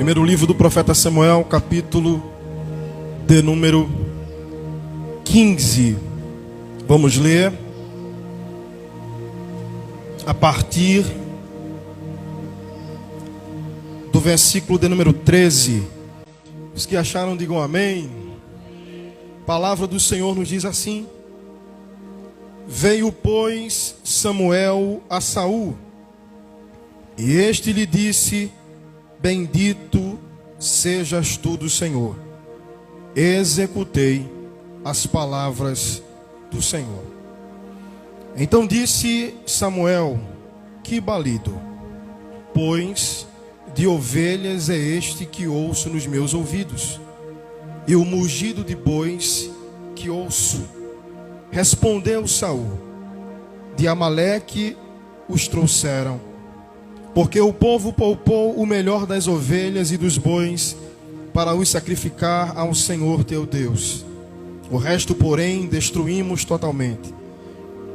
Primeiro livro do profeta Samuel, capítulo de número 15. Vamos ler a partir do versículo de número 13. Os que acharam, digam amém. A palavra do Senhor nos diz assim: Veio, pois, Samuel a Saul, e este lhe disse: Bendito sejas tu do Senhor. Executei as palavras do Senhor. Então disse Samuel: Que balido, pois de ovelhas é este que ouço nos meus ouvidos, e o mugido de bois que ouço. Respondeu Saul: De Amaleque os trouxeram, porque o povo poupou o melhor das ovelhas e dos bois para os sacrificar ao Senhor teu Deus. O resto, porém, destruímos totalmente.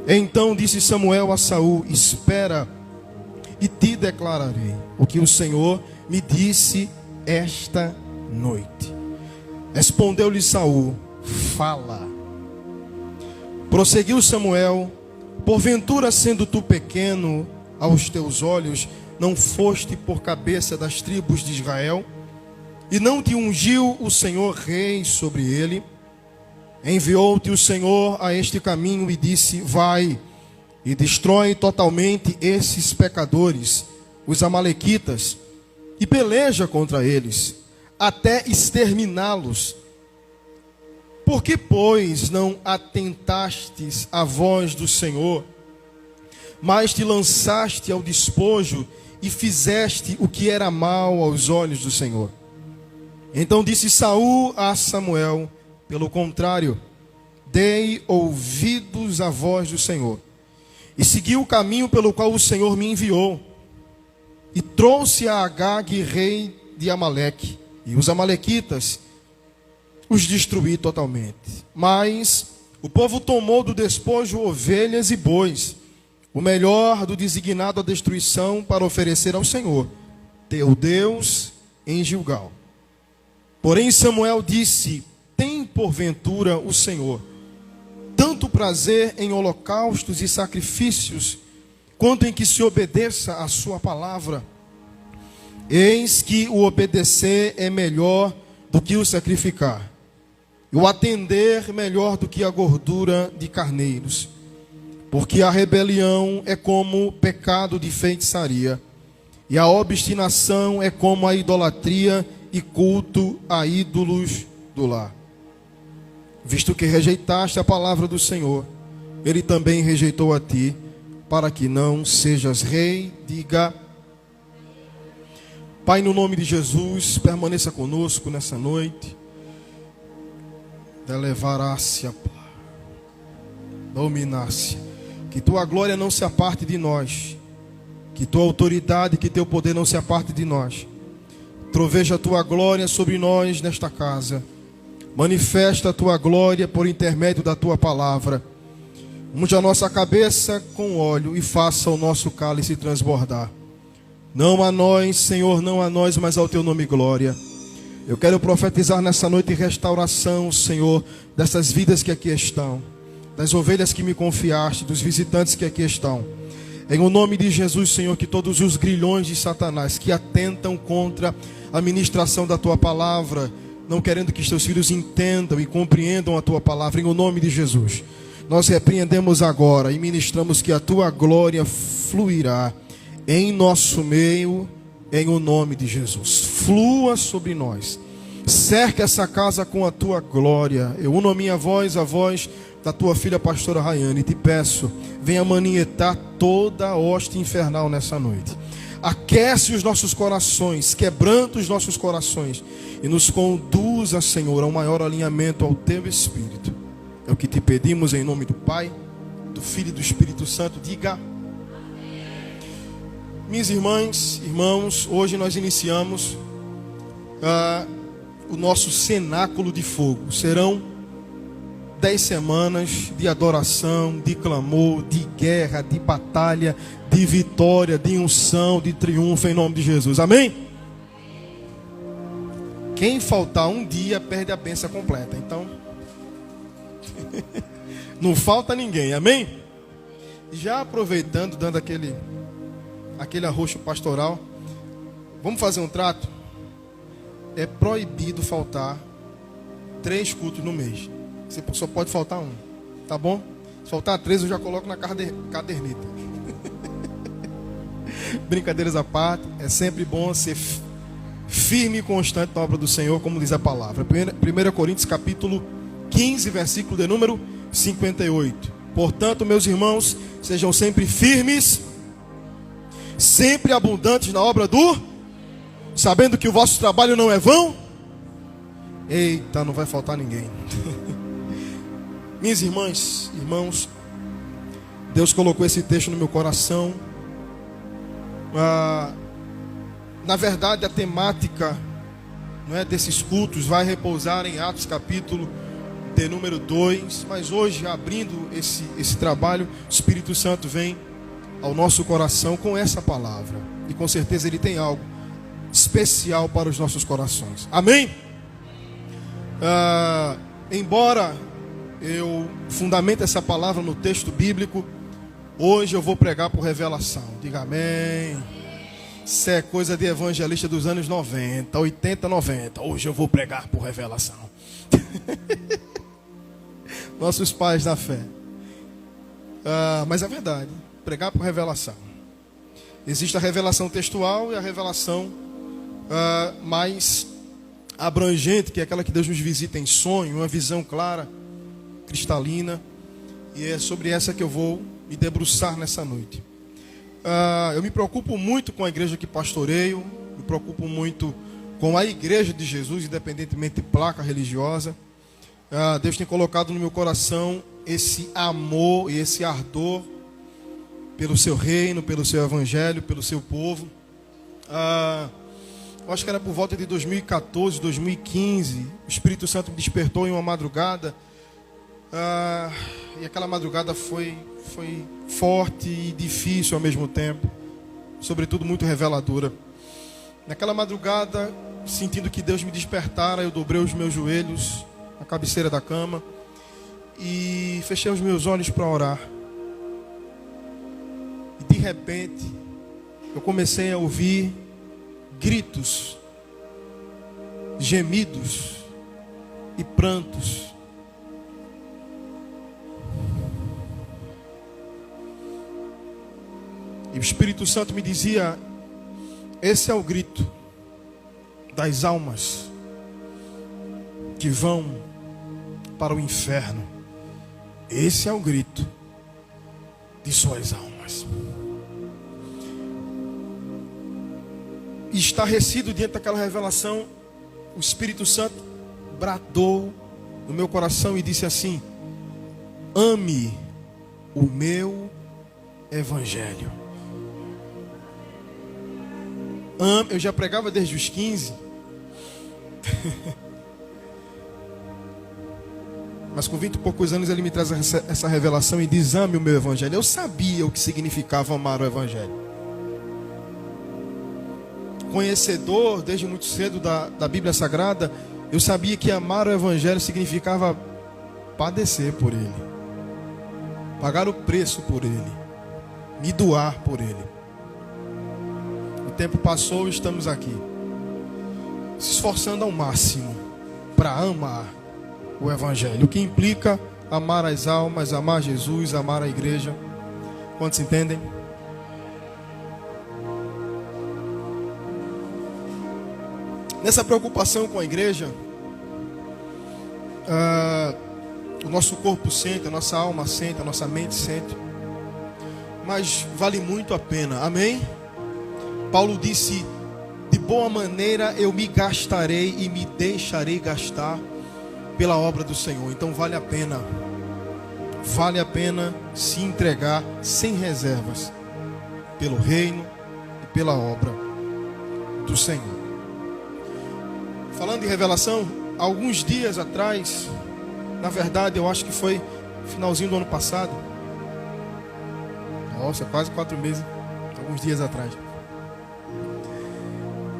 Então disse Samuel a Saul: Espera, e te declararei o que o Senhor me disse esta noite. Respondeu-lhe Saul: Fala. Prosseguiu Samuel: Porventura, sendo tu pequeno aos teus olhos, não foste por cabeça das tribos de Israel? E não te ungiu o Senhor rei sobre ele? Enviou-te o Senhor a este caminho e disse: Vai e destrói totalmente esses pecadores, os amalequitas, e peleja contra eles, até exterminá-los. Por que, pois, não atentastes à voz do Senhor, mas te lançaste ao despojo e fizeste o que era mal aos olhos do Senhor? Então disse Saul a Samuel: Pelo contrário, dei ouvidos à voz do Senhor, e segui o caminho pelo qual o Senhor me enviou, e trouxe a Agag, rei de Amaleque, e os amalequitas os destruí totalmente. Mas o povo tomou do despojo ovelhas e bois, o melhor do designado à destruição, para oferecer ao Senhor teu Deus em Gilgal. Porém Samuel disse: Tem porventura o Senhor tanto prazer em holocaustos e sacrifícios, quanto em que se obedeça a sua palavra? Eis que o obedecer é melhor do que o sacrificar, e o atender melhor do que a gordura de carneiros. Porque a rebelião é como pecado de feitiçaria, e a obstinação é como a idolatria e culto a ídolos do lar. Visto que rejeitaste a palavra do Senhor, ele também rejeitou a ti, para que não sejas rei. Diga: Pai, no nome de Jesus, permaneça conosco nessa noite. Elevará-se, dominasse. Que tua glória não se aparte de nós, que tua autoridade, que teu poder não se aparte de nós. Troveja a tua glória sobre nós nesta casa. Manifesta a tua glória por intermédio da tua palavra. Unge a nossa cabeça com óleo e faça o nosso cálice transbordar. Não a nós, Senhor, não a nós, mas ao teu nome glória. Eu quero profetizar nessa noite restauração, Senhor, dessas vidas que aqui estão, das ovelhas que me confiaste, dos visitantes que aqui estão. Em o nome de Jesus, Senhor, que todos os grilhões de Satanás que atentam contra a ministração da tua palavra, não querendo que teus filhos entendam e compreendam a tua palavra, em o nome de Jesus, nós repreendemos agora e ministramos que a tua glória fluirá em nosso meio, em o nome de Jesus. Flua sobre nós, cerca essa casa com a tua glória. Eu uno a minha voz, a voz da tua filha pastora Rayane, e te peço, venha manietar toda a hoste infernal nessa noite. Aquece os nossos corações, quebranta os nossos corações e nos conduza, Senhor, a um maior alinhamento ao teu Espírito. É o que te pedimos em nome do Pai, do Filho e do Espírito Santo. Diga: Minhas irmãs, irmãos, hoje nós iniciamos o nosso cenáculo de fogo. Serão 10 semanas de adoração, de clamor, de guerra, de batalha, de vitória, de unção, de triunfo em nome de Jesus. Amém? Quem faltar um dia perde a bênção completa. Então, não falta ninguém, amém? Já aproveitando, dando aquele arroxo pastoral, vamos fazer um trato? É proibido faltar 3 cultos no mês. Você só pode faltar um, tá bom? Se faltar 3, eu já coloco na caderneta. Brincadeiras à parte, é sempre bom ser firme e constante na obra do Senhor, como diz a palavra. 1 Coríntios capítulo 15, versículo de número 58. Portanto, meus irmãos, sejam sempre firmes, sempre abundantes na obra do, sabendo que o vosso trabalho não é vão. Eita, não vai faltar ninguém. Minhas irmãs, irmãos, Deus colocou esse texto no meu coração. Na verdade, a temática, não é, desses cultos vai repousar em Atos capítulo de número 2. Mas hoje, abrindo esse trabalho, o Espírito Santo vem ao nosso coração com essa palavra. E com certeza Ele tem algo especial para os nossos corações. Amém? Embora eu fundamente essa palavra no texto bíblico, hoje eu vou pregar por revelação. Diga amém. Isso é coisa de evangelista dos anos 90, 80, 90. Hoje eu vou pregar por revelação. Nossos pais da fé. Mas é verdade, pregar por revelação. Existe a revelação textual e a revelação mais abrangente, que é aquela que Deus nos visita em sonho, uma visão clara, cristalina. E é sobre essa que eu vou me debruçar nessa noite. Eu me preocupo muito com a igreja que pastoreio, me preocupo muito com a igreja de Jesus, independentemente de placa religiosa. Deus tem colocado no meu coração esse amor e esse ardor pelo seu reino, pelo seu evangelho, pelo seu povo. Eu acho que era por volta de 2014, 2015, o Espírito Santo me despertou em uma madrugada. E aquela madrugada foi forte e difícil ao mesmo tempo, sobretudo muito reveladora. Naquela madrugada, sentindo que Deus me despertara, eu dobrei os meus joelhos na cabeceira da cama e fechei os meus olhos para orar. E de repente, eu comecei a ouvir gritos, gemidos e prantos. E o Espírito Santo me dizia: esse é o grito das almas que vão para o inferno. Esse é o grito de suas almas. E estarrecido diante daquela revelação, o Espírito Santo bradou no meu coração e disse assim: ame o meu evangelho. Eu já pregava desde os 15. Mas com 20 e poucos anos ele me traz essa revelação e diz: ame o meu evangelho. Eu sabia o que significava amar o evangelho. Conhecedor desde muito cedo da Bíblia Sagrada, eu sabia que amar o evangelho significava padecer por ele, pagar o preço por ele, me doar por ele. O tempo passou e estamos aqui, se esforçando ao máximo para amar o evangelho, o que implica amar as almas, amar Jesus, amar a igreja. Quantos entendem? Nessa preocupação com a igreja, o nosso corpo sente, a nossa alma sente, a nossa mente sente, mas vale muito a pena, amém? Paulo disse: de boa maneira eu me gastarei e me deixarei gastar pela obra do Senhor. Então vale a pena se entregar sem reservas pelo reino e pela obra do Senhor. Falando em revelação, alguns dias atrás, na verdade eu acho que foi finalzinho do ano passado, quase 4 meses, alguns dias atrás,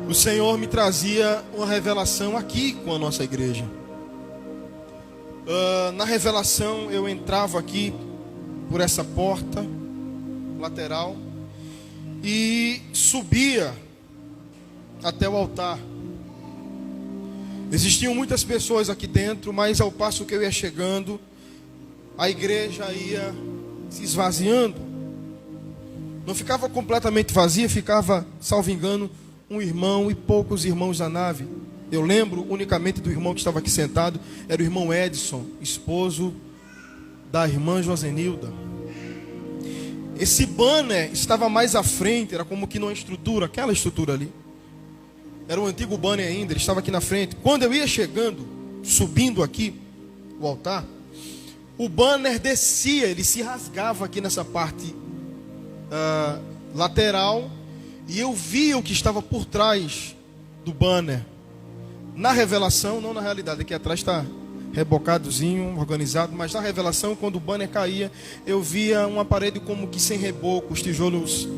o Senhor me trazia uma revelação aqui com a nossa igreja. Na revelação eu entrava aqui por essa porta lateral e subia até o altar. Existiam muitas pessoas aqui dentro, mas ao passo que eu ia chegando, a igreja ia se esvaziando. Não ficava completamente vazia, ficava, salvo engano, um irmão e poucos irmãos da nave. Eu lembro unicamente do irmão que estava aqui sentado, era o irmão Edson, esposo da irmã Josenilda. Esse banner estava mais à frente, era como que numa estrutura, aquela estrutura ali. Era um antigo banner ainda, ele estava aqui na frente. Quando eu ia chegando, subindo aqui, o altar, o banner descia, ele se rasgava aqui nessa parte lateral, e eu via o que estava por trás do banner. Na revelação, não na realidade, aqui atrás está rebocadozinho, organizado, mas na revelação, quando o banner caía, eu via uma parede como que sem reboco, os tijolos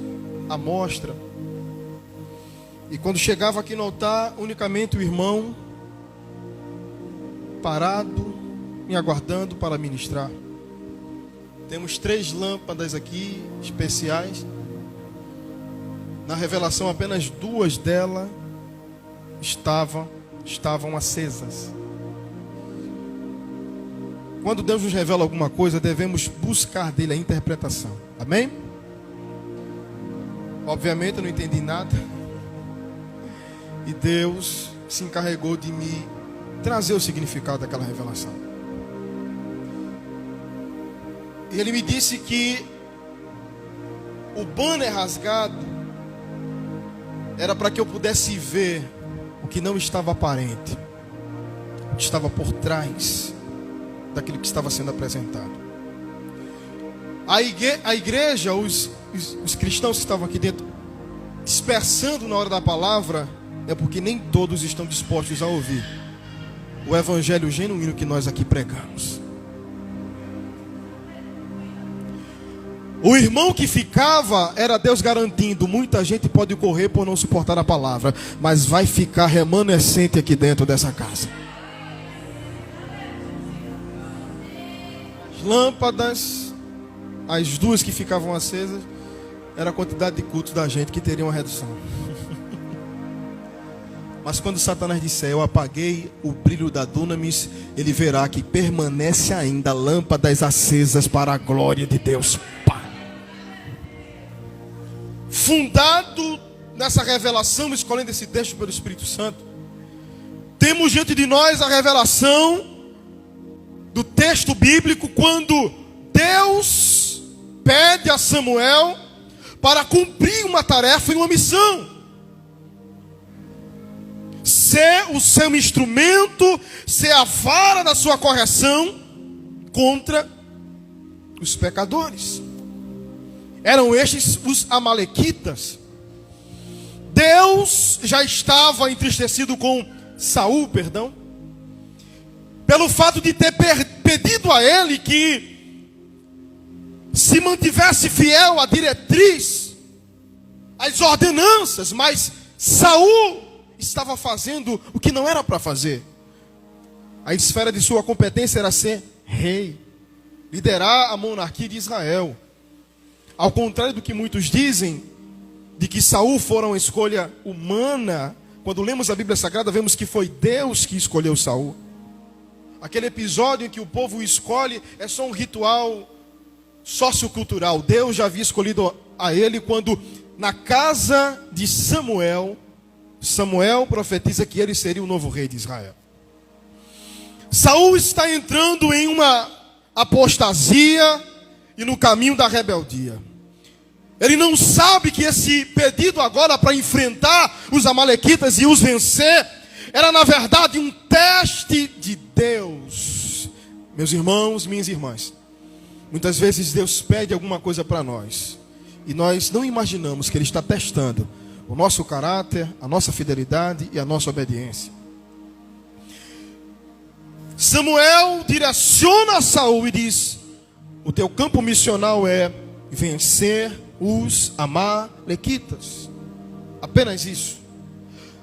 à mostra. E quando chegava aqui no altar, unicamente o irmão parado, me aguardando para ministrar. Temos 3 lâmpadas aqui especiais. Na revelação, apenas 2 delas estavam acesas. Quando Deus nos revela alguma coisa, devemos buscar dele a interpretação. Amém? Obviamente eu não entendi nada. E Deus se encarregou de me trazer o significado daquela revelação. E ele me disse que o banner rasgado era para que eu pudesse ver o que não estava aparente, o que estava por trás daquilo que estava sendo apresentado. A igreja, os cristãos que estavam aqui dentro, dispersando na hora da palavra, é porque nem todos estão dispostos a ouvir o evangelho genuíno que nós aqui pregamos. O irmão que ficava era Deus garantindo: muita gente pode correr por não suportar a palavra, mas vai ficar remanescente aqui dentro dessa casa. As lâmpadas, as 2 que ficavam acesas, era a quantidade de cultos da gente que teria uma redução. Mas quando Satanás disser: eu apaguei o brilho da dunamis, ele verá que permanece ainda lâmpadas acesas para a glória de Deus Pai. Fundado nessa revelação, escolhendo esse texto pelo Espírito Santo, temos diante de nós a revelação do texto bíblico, quando Deus pede a Samuel para cumprir uma tarefa e uma missão. Ser o seu instrumento, ser a vara da sua correção contra os pecadores. Eram estes os amalequitas. Deus já estava entristecido com Saul, pelo fato de ter pedido a ele que se mantivesse fiel à diretriz, às ordenanças, mas Saul estava fazendo o que não era para fazer. A esfera de sua competência era ser rei, liderar a monarquia de Israel. Ao contrário do que muitos dizem, de que Saul fora uma escolha humana, quando lemos a Bíblia Sagrada, vemos que foi Deus que escolheu Saul. Aquele episódio em que o povo escolhe é só um ritual sociocultural. Deus já havia escolhido a ele quando, na casa de Samuel profetiza que ele seria o novo rei de Israel. Saul está entrando em uma apostasia e no caminho da rebeldia. Ele não sabe que esse pedido agora para enfrentar os amalequitas e os vencer era na verdade um teste de Deus. Meus irmãos, minhas irmãs, muitas vezes Deus pede alguma coisa para nós e nós não imaginamos que Ele está testando o nosso caráter, a nossa fidelidade e a nossa obediência. Samuel direciona a Saul e diz: o teu campo missional é vencer os amalequitas. Apenas isso.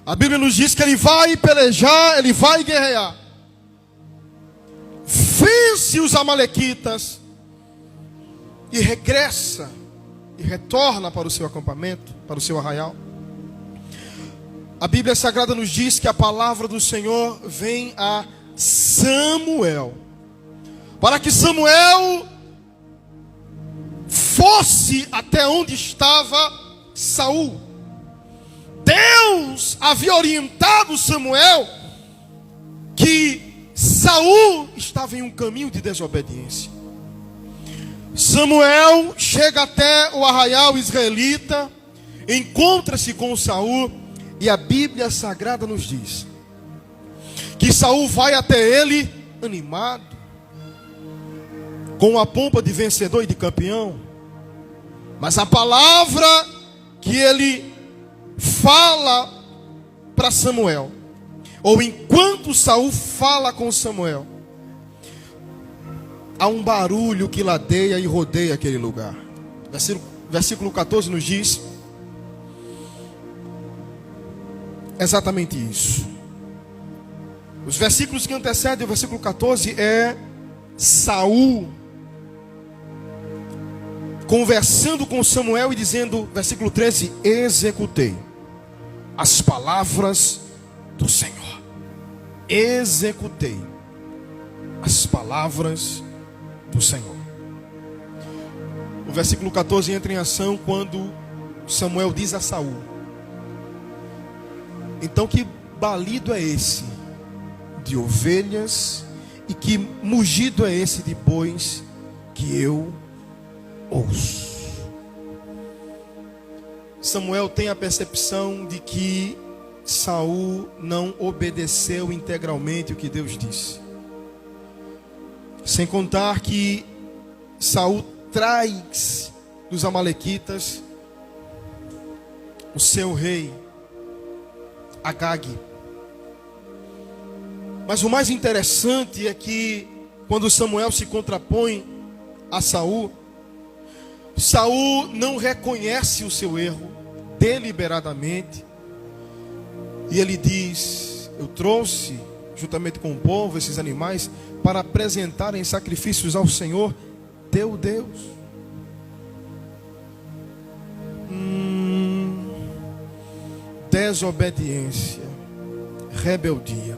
A Bíblia nos diz que ele vai pelejar, ele vai guerrear. Vence os amalequitas e regressa e retorna para o seu acampamento, para o seu arraial. A Bíblia Sagrada nos diz que a palavra do Senhor vem a Samuel, para que Samuel fosse até onde estava Saul. Deus havia orientado Samuel que Saul estava em um caminho de desobediência. Samuel chega até o arraial israelita, encontra-se com Saul, e a Bíblia Sagrada nos diz que Saul vai até ele animado, com a pompa de vencedor e de campeão. Mas a palavra que ele fala para Samuel, ou enquanto Saul fala com Samuel, há um barulho que ladeia e rodeia aquele lugar. Versículo 14 nos diz exatamente isso. Os versículos que antecedem o versículo 14 é Saul conversando com Samuel e dizendo, versículo 13: executei as palavras do Senhor. Executei as palavras do Senhor. O versículo 14 entra em ação quando Samuel diz a Saul: então que balido é esse de ovelhas e que mugido é esse de bois que eu ouço? Samuel tem a percepção de que Saul não obedeceu integralmente o que Deus disse. Sem contar que Saul traz dos amalequitas o seu rei Agag. Mas o mais interessante é que quando Samuel se contrapõe a Saul, Saul não reconhece o seu erro deliberadamente, e ele diz: eu trouxe juntamente com o povo esses animais para apresentarem sacrifícios ao Senhor teu Deus. Desobediência, rebeldia.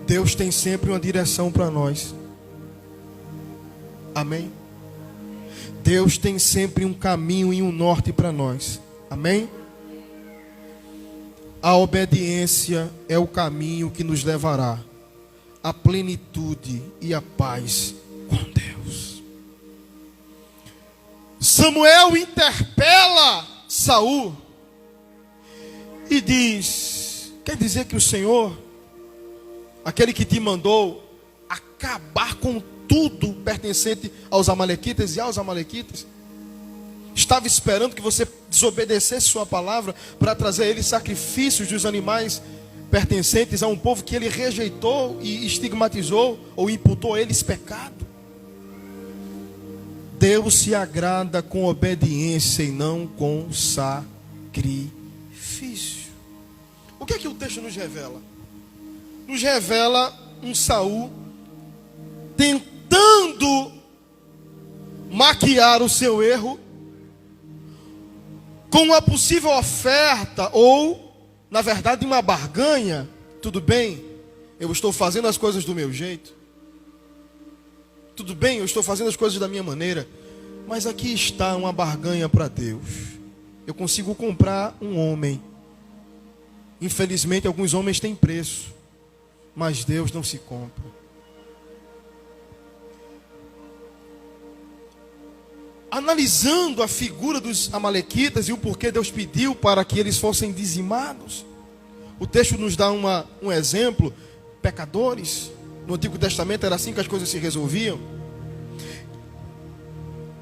Deus tem sempre uma direção para nós. Amém? Deus tem sempre um caminho e um norte para nós. Amém? A obediência é o caminho que nos levará à plenitude e à paz com Deus. Samuel interpela Saul e diz: quer dizer que o Senhor, aquele que te mandou acabar com tudo pertencente aos amalequitas e aos amalequitas, estava esperando que você desobedecesse sua palavra para trazer a ele sacrifícios dos animais pertencentes a um povo que ele rejeitou e estigmatizou ou imputou a eles pecado? Deus se agrada com obediência e não com sacrifício. O que é que o texto nos revela? Nos revela um Saul tentando maquiar o seu erro com uma possível oferta, ou, na verdade, uma barganha. Tudo bem, eu estou fazendo as coisas do meu jeito. Tudo bem, eu estou fazendo as coisas da minha maneira. Mas aqui está uma barganha para Deus. Eu consigo comprar um homem. Infelizmente, alguns homens têm preço, mas Deus não se compra. Analisando a figura dos amalequitas e o porquê Deus pediu para que eles fossem dizimados, o texto nos dá um exemplo. Pecadores, no Antigo Testamento era assim que as coisas se resolviam.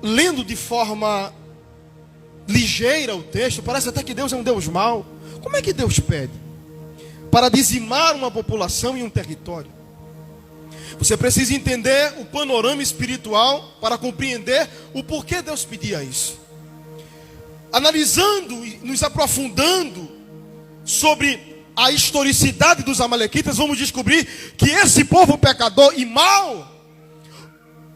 Lendo de forma ligeira o texto, parece até que Deus é um Deus mau. Como é que Deus pede para dizimar uma população e um território? Você precisa entender o panorama espiritual para compreender o porquê Deus pedia isso. Analisando e nos aprofundando sobre a historicidade dos amalequitas, vamos descobrir que esse povo pecador e mau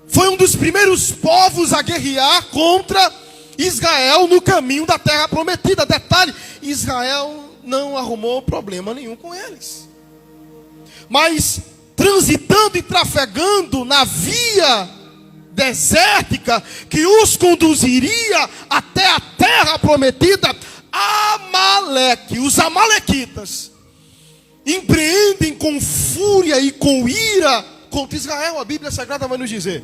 foi um dos primeiros povos a guerrear contra Israel no caminho da terra prometida. Detalhe, Israel não arrumou problema nenhum com eles. Mas transitando e trafegando na via desértica que os conduziria até a terra prometida, os amalequitas empreendem com fúria e com ira contra Israel. A Bíblia Sagrada vai nos dizer,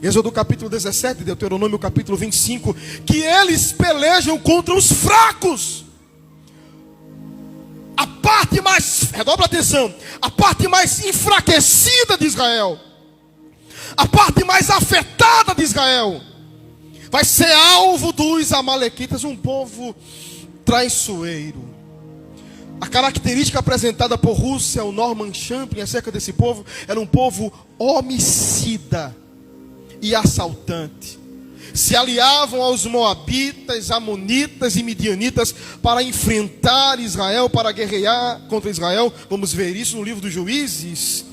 Êxodo capítulo 17, Deuteronômio capítulo 25, que eles pelejam contra os fracos. A parte mais, redobra atenção, a parte mais enfraquecida de Israel, a parte mais afetada de Israel, vai ser alvo dos amalequitas, um povo traiçoeiro. A característica apresentada por Russell Norman Champlin acerca desse povo era um povo homicida e assaltante. Se aliavam aos moabitas, amonitas e midianitas para enfrentar Israel, para guerrear contra Israel. Vamos ver isso no livro dos Juízes.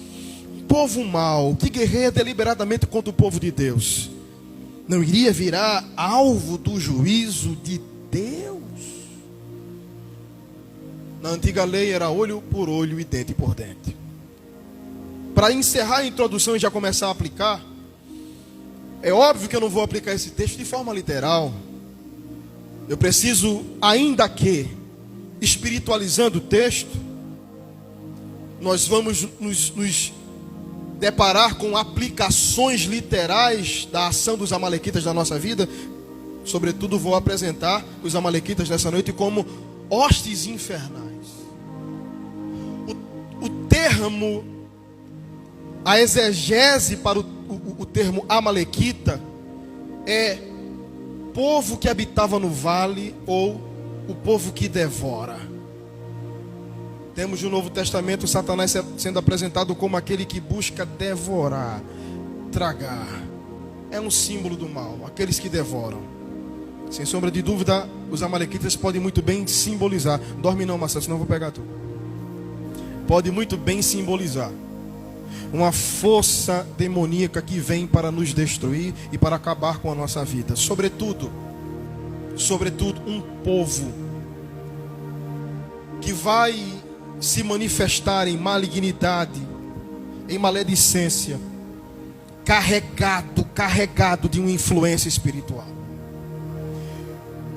Povo mau que guerreia deliberadamente contra o povo de Deus não iria virar alvo do juízo de Deus? Na antiga lei era olho por olho e dente por dente. Para encerrar a introdução e já começar a aplicar, é óbvio que eu não vou aplicar esse texto de forma literal. Eu preciso, ainda que espiritualizando o texto, nós vamos nos deparar com aplicações literais da ação dos amalequitas na nossa vida. Sobretudo vou apresentar os amalequitas nessa noite como hostes infernais. O termo, a exegese para o termo amalequita é povo que habitava no vale ou o povo que devora. Temos no Novo Testamento Satanás sendo apresentado como aquele que busca devorar, tragar. É um símbolo do mal, aqueles que devoram. Sem sombra de dúvida, os amalequitas podem muito bem simbolizar. Dorme não, Marcelo, senão eu vou pegar tu. Pode muito bem simbolizar uma força demoníaca que vem para nos destruir e para acabar com a nossa vida. Sobretudo, um povo que vai se manifestar em malignidade, em maledicência, carregado de uma influência espiritual.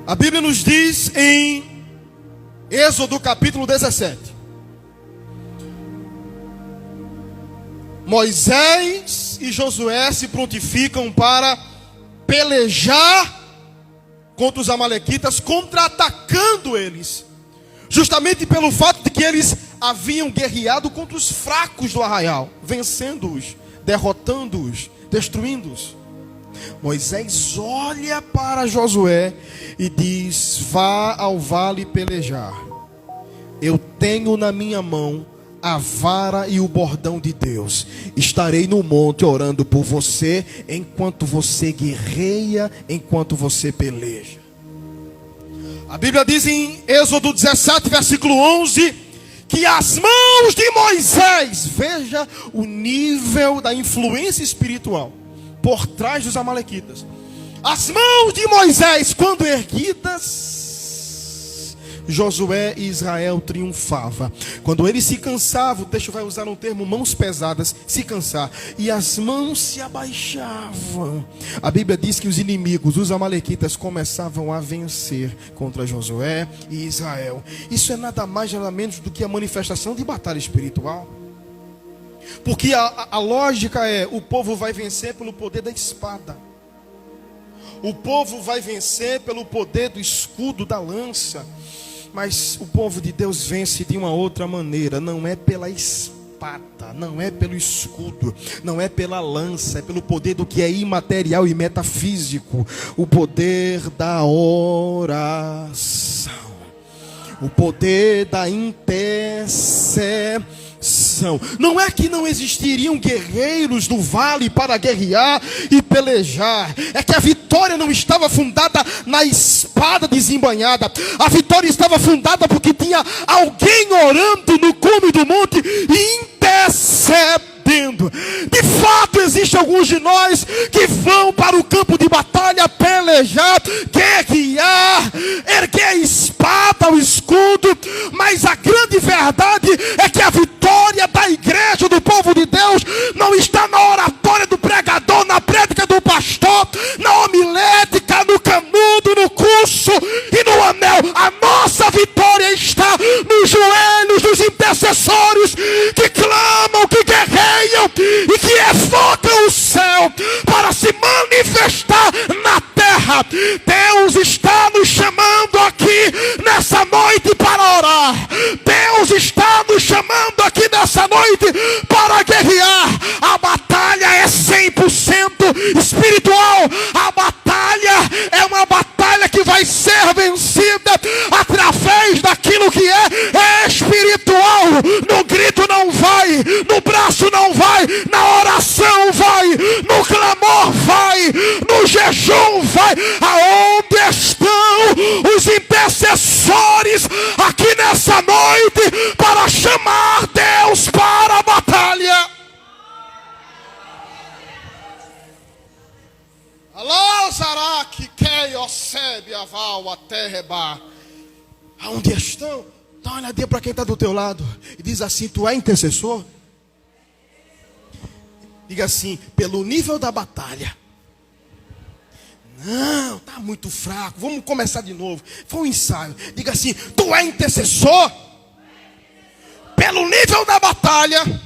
A Bíblia nos diz em Êxodo capítulo 17, Moisés e Josué se prontificam para pelejar contra os amalequitas, contra-atacando eles, justamente pelo fato de que eles haviam guerreado contra os fracos do arraial, vencendo-os, derrotando-os, destruindo-os. Moisés olha para Josué e diz: vá ao vale pelejar. Eu tenho na minha mão a vara e o bordão de Deus. Estarei no monte orando por você, enquanto você guerreia, enquanto você peleja. A Bíblia diz em Êxodo 17, versículo 11, que as mãos de Moisés, veja o nível da influência espiritual por trás dos amalequitas. As mãos de Moisés, quando erguidas, Josué e Israel triunfava. Quando ele se cansava, o texto vai usar um termo, mãos pesadas, se cansar, e as mãos se abaixavam. A Bíblia diz que os inimigos, os amalequitas, começavam a vencer contra Josué e Israel. Isso é nada mais, nada menos do que a manifestação de batalha espiritual. Porque a lógica é, o povo vai vencer pelo poder da espada. O povo vai vencer pelo poder do escudo, da lança. Mas o povo de Deus vence de uma outra maneira. Não é pela espada, não é pelo escudo, não é pela lança, é pelo poder do que é imaterial e metafísico. O poder da oração, o poder da intercessão. atenção, não é que não existiriam guerreiros no vale para guerrear e pelejar, é que a vitória não estava fundada na espada desembainhada, a vitória estava fundada porque tinha alguém orando no cume do monte e intercedendo. De fato, existem alguns de nós que vão para o campo de batalha pelejar, guerrear, erguer a espada, o escudo, mas a grande verdade é que a vitória da igreja, do povo de Deus, não está na oratória do pregador, na prédica do pastor, na homilética, no canudo, no curso e no anel. A nossa vitória está nos joelhos dos intercessores que clamam, que guerreiam e que evocam o céu para se manifestar na terra. Deus está nos chamando aqui nessa noite para orar. Deus está nos chamando aqui nessa noite para guerrear. A batalha é 100% espiritual. A batalha é uma batalha que vai ser vencida através daquilo que é espiritual. No grito não vai, no braço não vai, na oração vai, no clamor vai, no jejum vai. Aonde estão os intercessores aqui nessa noite para chamar Deus para a batalha? Alô, Zaraque, Keiosebe, Aval, Aterreba. Aonde estão? Dá uma olhadinha para quem está do teu lado e diz assim: tu é intercessor? Diga assim: pelo nível da batalha. Não, está muito fraco. Vamos começar de novo. Foi um ensaio. Diga assim: tu é intercessor? Pelo nível da batalha.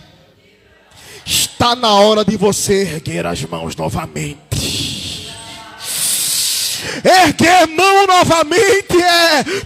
Está na hora de você erguer as mãos novamente. Erguer mão novamente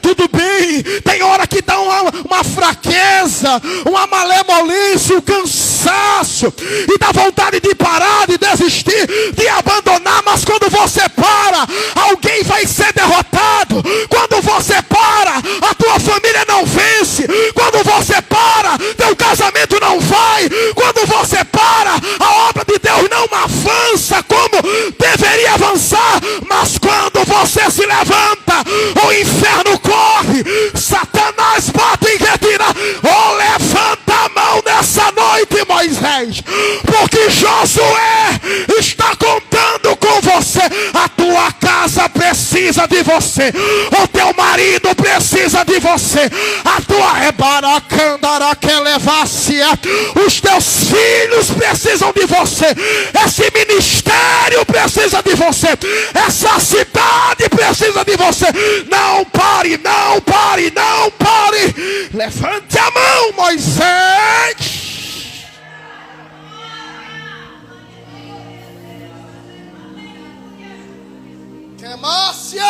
tudo bem. Tem hora que dá uma fraqueza, uma malemolência, um cansaço, e dá vontade de parar, de desistir, de abandonar. Mas quando você para, alguém vai ser derrotado. Quando você para, a tua família não vence. Quando você para, teu casamento não vai. Quando você para, a obra de Deus não avança como deveria avançar. Mas quando você se levanta, o inferno corre, Satanás bate em retira. Oh, levanta a mão nessa noite, Moisés, porque Josué está contando com você. A tua casa precisa de você, o teu marido precisa de você, a tua os teus filhos precisam de você, esse ministério precisa de você, essa cidade precisa de você. Não pare, não pare, não pare. Levante a mão, Moisés. Márcia!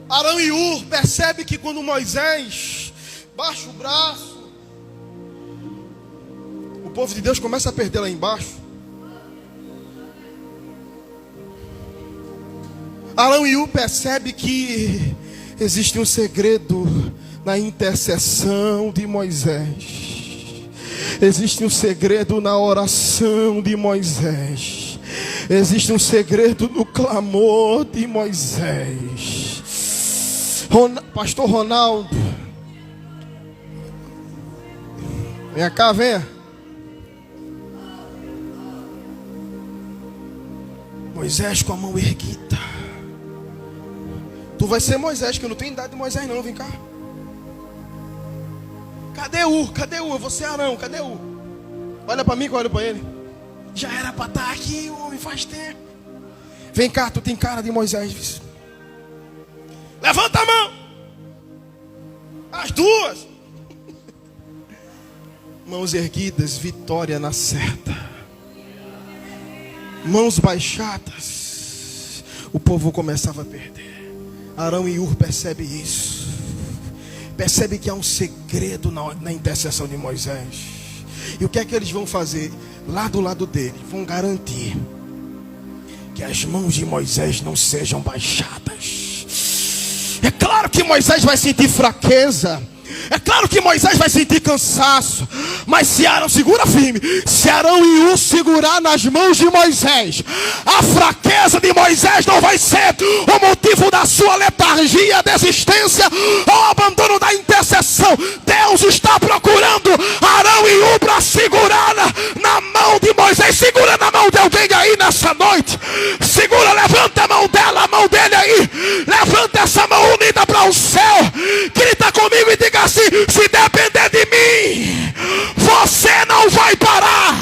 Arão e Ur percebe que quando Moisés baixa o braço, o povo de Deus começa a perder lá embaixo. Arão e Ur percebe que existe um segredo na intercessão de Moisés. Existe um segredo na oração de Moisés. Existe um segredo no clamor de Moisés. Pastor Ronaldo, venha cá, venha. Moisés com a mão erguida. Tu vai ser Moisés, que eu não tenho idade de Moisés não, vem cá. Cadê Ur? Cadê Ur? Eu vou ser Arão, cadê Ur? Olha para mim que eu olho para ele. Já era para estar aqui, homem, faz tempo. Vem cá, tu tem cara de Moisés. Levanta a mão. As duas. Mãos erguidas, vitória na certa. Mãos baixadas, o povo começava a perder. Arão e Ur percebem isso. Percebe que há um segredo na intercessão de Moisés. E o que é que eles vão fazer? Lá do lado dele, vão garantir que as mãos de Moisés não sejam baixadas. É claro claro que Moisés vai sentir fraqueza. É claro que Moisés vai sentir cansaço. Mas se Arão, segura firme, se Arão e Ur segurar nas mãos de Moisés, a fraqueza de Moisés não vai ser o motivo da sua letargia, desistência ou abandono da intercessão. Deus está procurando Arão e Ur para segurar na mão de Moisés. Segura na mão de alguém aí nessa noite. Segura, levanta a mão dela, a mão dele aí. Levanta essa mão unida para o céu. Grita comigo e diga assim: se depender de mim, você não vai parar.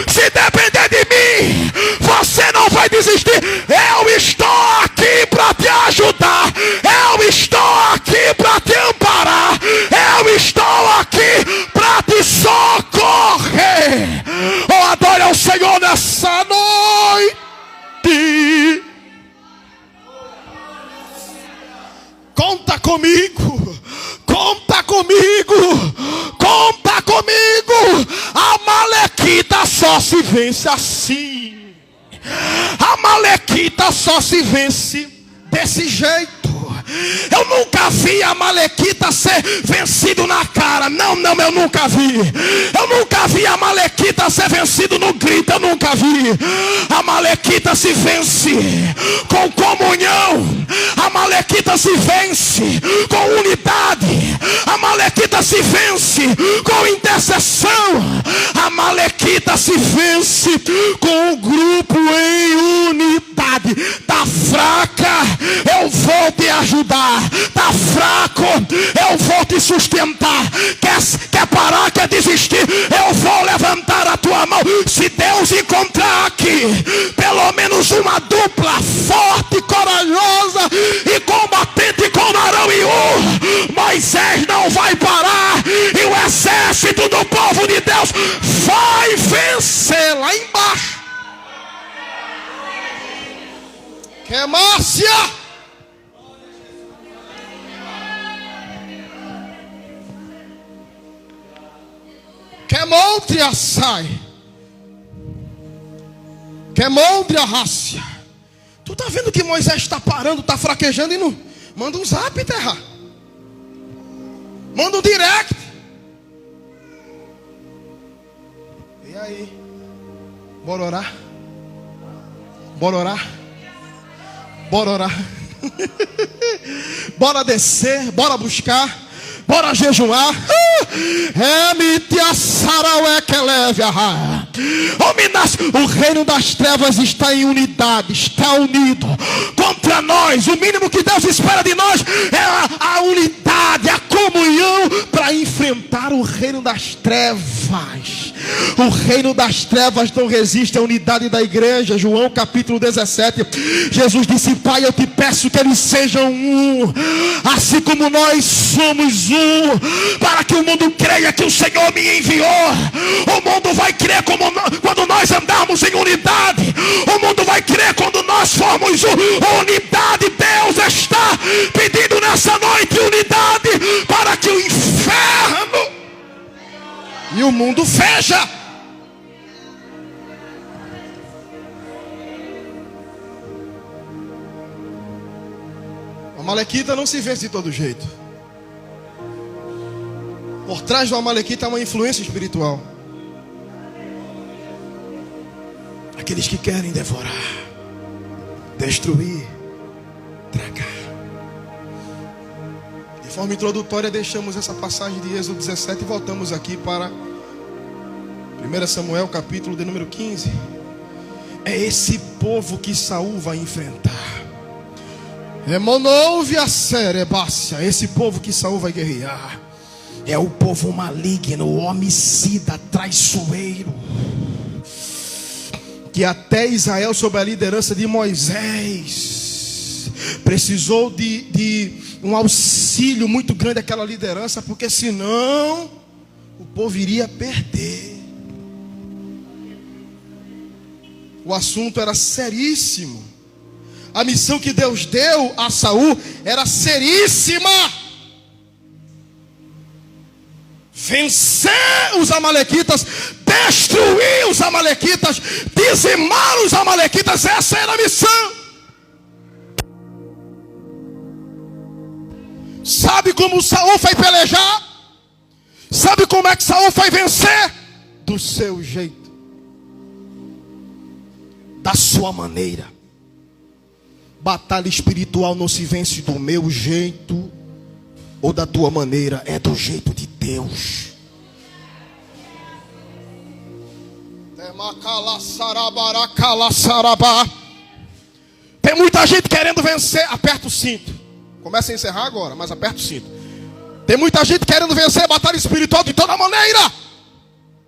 Se depender de mim, você não vai desistir. Eu estou aqui para te ajudar. Eu estou aqui para te amparar. Eu estou aqui para te socorrer. Oh, adore ao Senhor nessa noite. Conta comigo. Conta comigo. Conta comigo. A Amalequita só se vence assim. A Amalequita só se vence desse jeito. Eu nunca vi a Amalequita ser vencido na cara. Não, eu nunca vi. Eu nunca vi a Amalequita ser vencido no grito. Eu nunca vi. A Amalequita se vence com comunhão. A Amalequita se vence com unidade. A Amalequita se vence com intercessão. A Amalequita se vence com o grupo em unidade. Tá fraca? Eu vou te ajudar. Tá fraco? Eu vou te sustentar. Quer parar? Quer desistir? Eu vou levantar a tua mão. Se Deus encontrar aqui pelo menos uma dupla forte, corajosa e combatente como Arão e Ur, Moisés não vai parar. E o exército do povo de Deus vai vencer lá embaixo. Que Márcia? Que montre a sai. Que montre a raça. Tu tá vendo que Moisés está parando, está fraquejando e não. Manda um zap, terra. Manda um direct. E aí? Bora orar? Bora orar? Bora orar? Bora descer, bora buscar, bora jejuar. O reino das trevas está em unidade, está unido contra nós. O mínimo que Deus espera de nós é a unidade, a comunhão para enfrentar o reino das trevas. O reino das trevas não resiste à unidade da igreja. João capítulo 17, Jesus disse: Pai, eu te peço que eles sejam um, assim como nós somos um, para que o mundo creia que o Senhor me enviou. O mundo vai crer quando nós andarmos em unidade. O mundo vai crer quando nós formos unidade. Deus está pedindo nessa noite unidade para que o inferno e o mundo fecha. A Amalequita não se vence de todo jeito. Por trás do Amalequita há uma influência espiritual. Aqueles que querem devorar, destruir, tragar. De forma introdutória, deixamos essa passagem de Êxodo 17 e voltamos aqui para 1 Samuel, capítulo de número 15. É esse povo que Saul vai enfrentar. Esse povo que Saul vai guerrear é o povo maligno, homicida, traiçoeiro, que até Israel, sob a liderança de Moisés, precisou de um auxílio muito grande daquela liderança, porque senão o povo iria perder. O assunto era seríssimo. A missão que Deus deu a Saul era seríssima: vencer os amalequitas, destruir os amalequitas, dizimar os amalequitas. Essa era a missão. Sabe como Saul foi pelejar? Sabe como é que Saul foi vencer? Do seu jeito, da sua maneira. Batalha espiritual não se vence do meu jeito ou da tua maneira, é do jeito de Deus. Tem muita gente querendo vencer. Aperta o cinto. Começa a encerrar agora, mas aperta o cinto. Tem muita gente querendo vencer a batalha espiritual de toda maneira,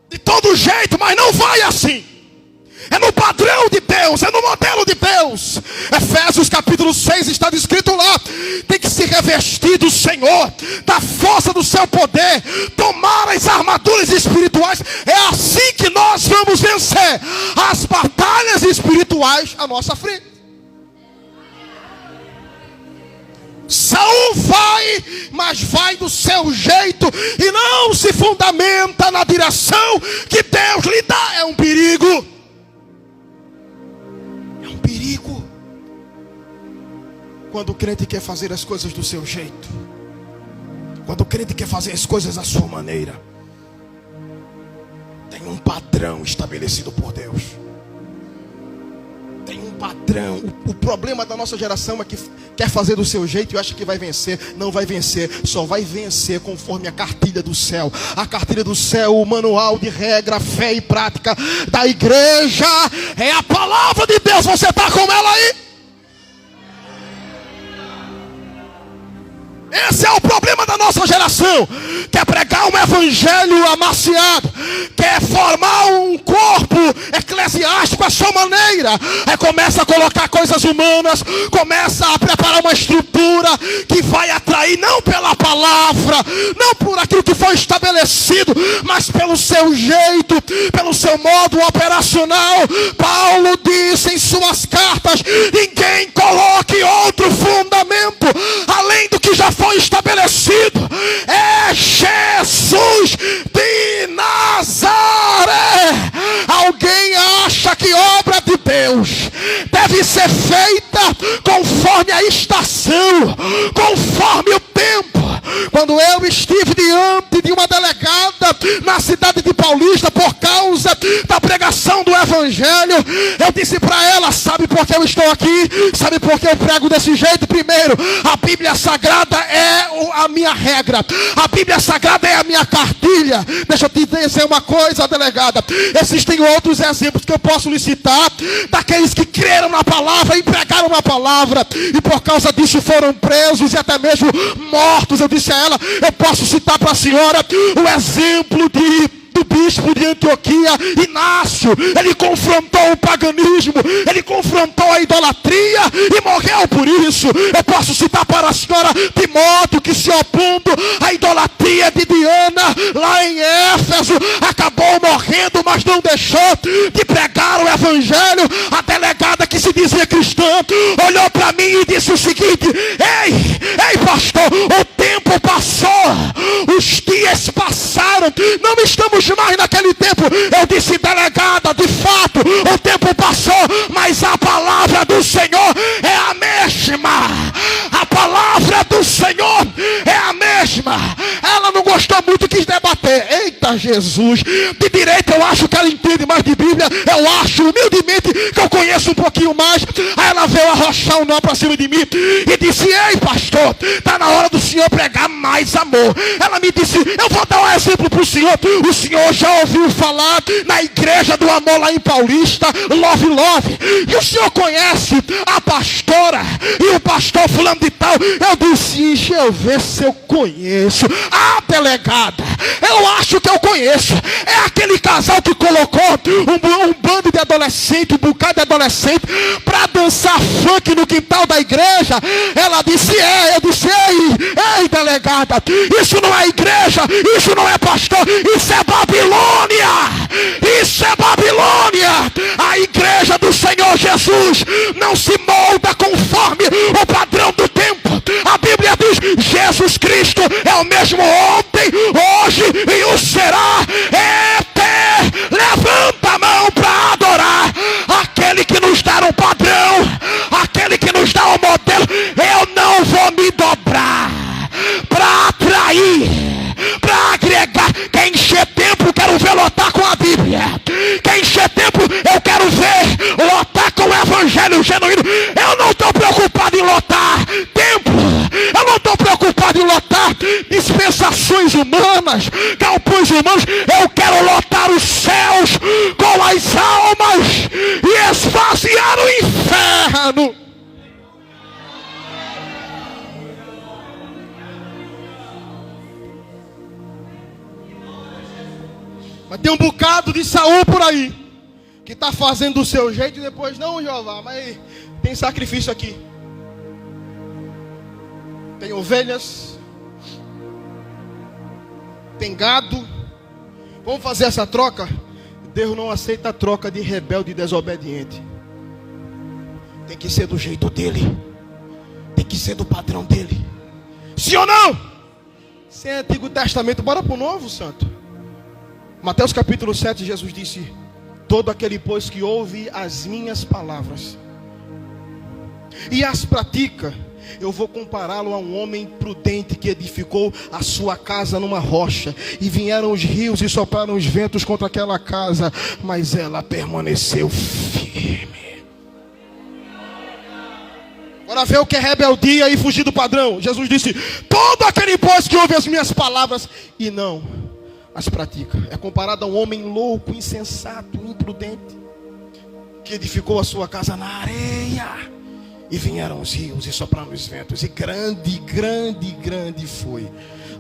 de todo jeito, mas não vai assim. É no padrão de Deus, é no modelo de Deus. Efésios capítulo 6 está descrito lá. Tem que se revestir do Senhor, da força do seu poder, tomar as armaduras espirituais. É assim que nós vamos vencer as batalhas espirituais à nossa frente. Saul vai, mas vai do seu jeito e não se fundamenta na direção que Deus lhe dá. É um perigo. É um perigo quando o crente quer fazer as coisas do seu jeito, quando o crente quer fazer as coisas à sua maneira. Tem um padrão estabelecido por Deus. Tem um padrão. O problema da nossa geração é que quer fazer do seu jeito e acha que vai vencer. Não vai vencer. Só vai vencer conforme a cartilha do céu. A cartilha do céu, o manual de regra, fé e prática da igreja é a palavra de Deus. Você está com ela aí? Esse é o problema da nossa geração. Quer pregar um evangelho amaciado, quer formar um corpo eclesiástico à sua maneira. Aí começa a colocar coisas humanas, começa a preparar uma estrutura que vai atrair não pela palavra, não por aquilo que foi estabelecido, mas pelo seu jeito, pelo seu modo operacional. Paulo disse em suas cartas: ninguém coloque outro fundamento além do que já foi estabelecido. É Jesus de Nazaré. Alguém acha que obra de Deus deve ser feita conforme a estação, conforme o tempo. Quando eu estive diante de uma delegada na cidade de Paulista por causa da pregação do evangelho, eu disse para ela: sabe por que eu estou aqui? Sabe por que eu prego desse jeito? Primeiro, a Bíblia Sagrada é a minha regra, a Bíblia Sagrada é a minha cartilha. Deixa eu te dizer uma coisa, delegada, existem outros exemplos que eu posso lhe citar, daqueles que creram na palavra e pregaram na palavra, e por causa disso foram presos e até mesmo mortos. Eu disse a ela: eu posso citar para a senhora o exemplo do bispo de Antioquia, Inácio. Ele confrontou o paganismo, ele confrontou a idolatria e morreu por isso. Eu posso citar para a senhora Timóteo, que se opondo à idolatria de Diana lá em Éfeso, acabou morrendo, mas não deixou de pregar o evangelho. A delegada, que se dizia cristã, olhou para mim e disse o seguinte: ei pastor, o tempo passou, os dias passaram, não estamos mais naquele tempo. Eu disse: delegada, de fato o tempo passou, mas a palavra do Senhor é a mesma. A palavra do Senhor é a mesma. Ela não gostou muito, quis debater. Eita Jesus, de direito eu acho que ela entende mais de Bíblia, eu acho humildemente que eu conheço um pouquinho mais. Aí ela veio arrochar um nó para cima de mim e disse: ei pastor, está na hora do senhor pregar mais amor. Ela me disse: eu vou dar um exemplo para o senhor. O senhor já ouviu falar na igreja do amor lá em Paulista, Love Love, e o senhor conhece a pastora e o pastor fulano de tal? Eu disse: deixa eu ver se eu conheço. Ah, delegada, eu acho que eu conheço. É aquele casal que colocou um bando de adolescente, um bocado de adolescente, para dançar funk no quintal da igreja. Ela disse: eu disse: ei delegada, isso não é igreja, isso não é pastor, isso é Babilônia, isso é Babilônia. A igreja do Senhor Jesus não se molda conforme o padrão do tempo. A Bíblia diz: Jesus Cristo é o mesmo ontem, hoje e o será eterno. Levanta a mão para adorar aquele que nos dá um padrão, aquele que nos dá um modelo. Eu não vou me dobrar, humanas, galpões humanos. Eu quero lotar os céus com as almas e esvaziar o inferno. Mas tem um bocado de Saul por aí, que está fazendo do seu jeito e depois, não, Jeová, mas tem sacrifício aqui. Tem ovelhas, tem gado. Vamos fazer essa troca? Deus não aceita a troca de rebelde e desobediente. Tem que ser do jeito dele. Tem que ser do padrão dele. Sim ou não? Sem Antigo Testamento, bora para o Novo, santo. Mateus capítulo 7, Jesus disse: todo aquele, pois, que ouve as minhas palavras e as pratica, eu vou compará-lo a um homem prudente que edificou a sua casa numa rocha. E vieram os rios e sopraram os ventos contra aquela casa, mas ela permaneceu firme. Agora vê o que é rebeldia e fugir do padrão. Jesus disse: todo aquele, pois, que ouve as minhas palavras e não as pratica, é comparado a um homem louco, insensato, imprudente, que edificou a sua casa na areia. E vieram os rios e sopraram os ventos, e grande foi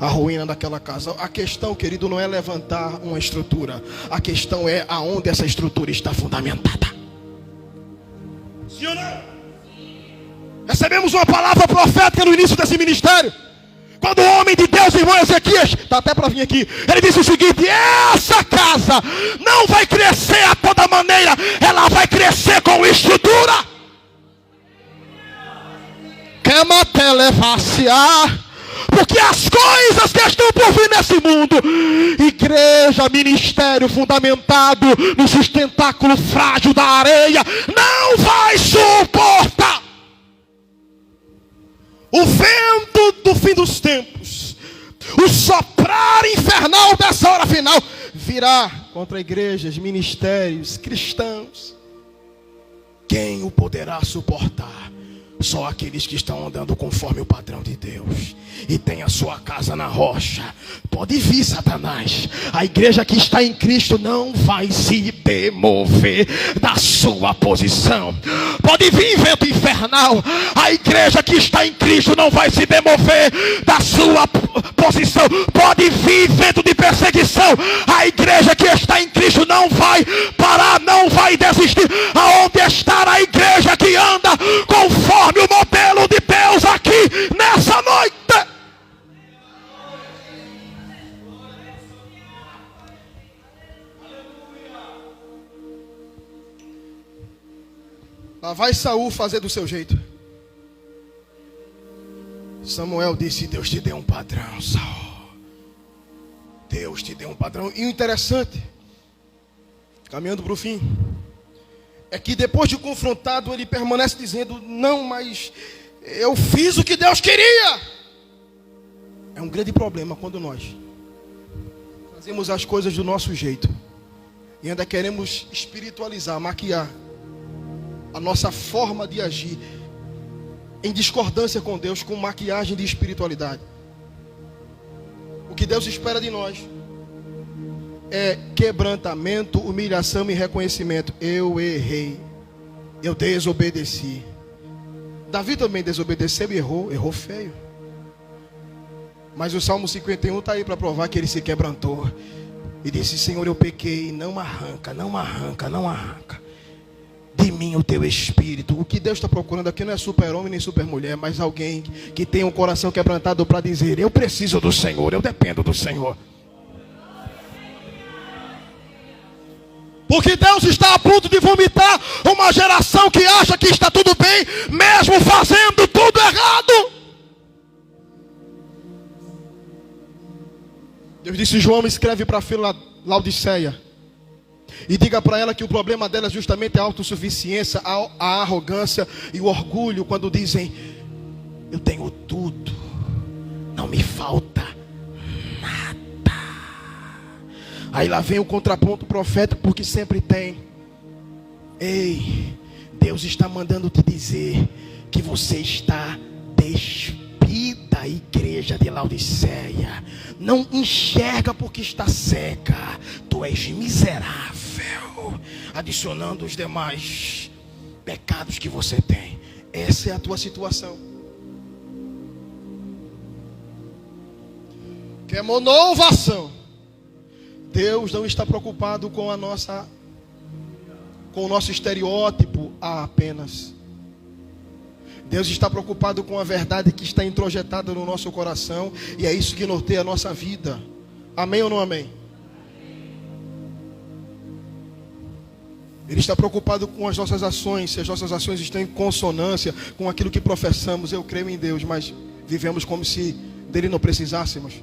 a ruína daquela casa. A questão, querido, não é levantar uma estrutura. A questão é aonde essa estrutura está fundamentada. Sim ou não? Recebemos uma palavra profética no início desse ministério, quando o homem de Deus, irmão Ezequias, está até para vir aqui, ele disse o seguinte: essa casa não vai crescer a toda maneira, ela vai crescer com estrutura. Porque as coisas que estão por vir nesse mundo, igreja, ministério fundamentado no sustentáculo frágil da areia, não vai suportar. O vento do fim dos tempos, o soprar infernal dessa hora final, virá contra igrejas, ministérios, cristãos. Quem o poderá suportar? Só aqueles que estão andando conforme o padrão de Deus e tem a sua casa na rocha. Pode vir, Satanás, a igreja que está em Cristo não vai se demover da sua posição. Pode vir vento infernal, a igreja que está em Cristo não vai se demover da sua posição. Pode vir vento de perseguição, a igreja que está em Cristo não vai parar, não vai desistir. Aonde está a igreja que anda conforme o modelo de Deus aqui nessa noite? Lá vai Saul fazer do seu jeito. Samuel disse: Deus te deu um padrão, Saul. Deus te deu um padrão. E o interessante, caminhando para o fim, é que depois de confrontado, ele permanece dizendo: não, mas eu fiz o que Deus queria. É um grande problema quando nós fazemos as coisas do nosso jeito e ainda queremos espiritualizar, maquiar a nossa forma de agir em discordância com Deus, com maquiagem de espiritualidade. O que Deus espera de nós é quebrantamento, humilhação e reconhecimento. Eu errei, eu desobedeci. Davi também desobedeceu e errou feio. Mas o Salmo 51 está aí para provar que ele se quebrantou e disse: Senhor, eu pequei, não arranca de mim o teu espírito. O que Deus está procurando aqui não é super-homem nem super-mulher, mas alguém que tem um coração quebrantado para dizer: eu preciso do Senhor, eu dependo do Senhor. Porque Deus está a ponto de vomitar uma geração que acha que está tudo bem, mesmo fazendo tudo errado. Deus disse: João, escreve para a filha Laodiceia e diga para ela que o problema dela é justamente a autossuficiência, a arrogância e o orgulho, quando dizem: eu tenho tudo, não me falta nada. Aí lá vem o contraponto profético, porque sempre tem. Ei, Deus está mandando te dizer que você está despida, igreja de Laodiceia, não enxerga porque está cega. Tu és miserável, adicionando os demais pecados que você tem. Essa é a tua situação. Quer renovação? Deus não está preocupado com o nosso estereótipo apenas. Deus está preocupado com a verdade que está introjetada no nosso coração, e é isso que norteia a nossa vida. Amém ou não amém? Ele está preocupado com as nossas ações, se as nossas ações estão em consonância com aquilo que professamos. Eu creio em Deus, mas vivemos como se dele não precisássemos.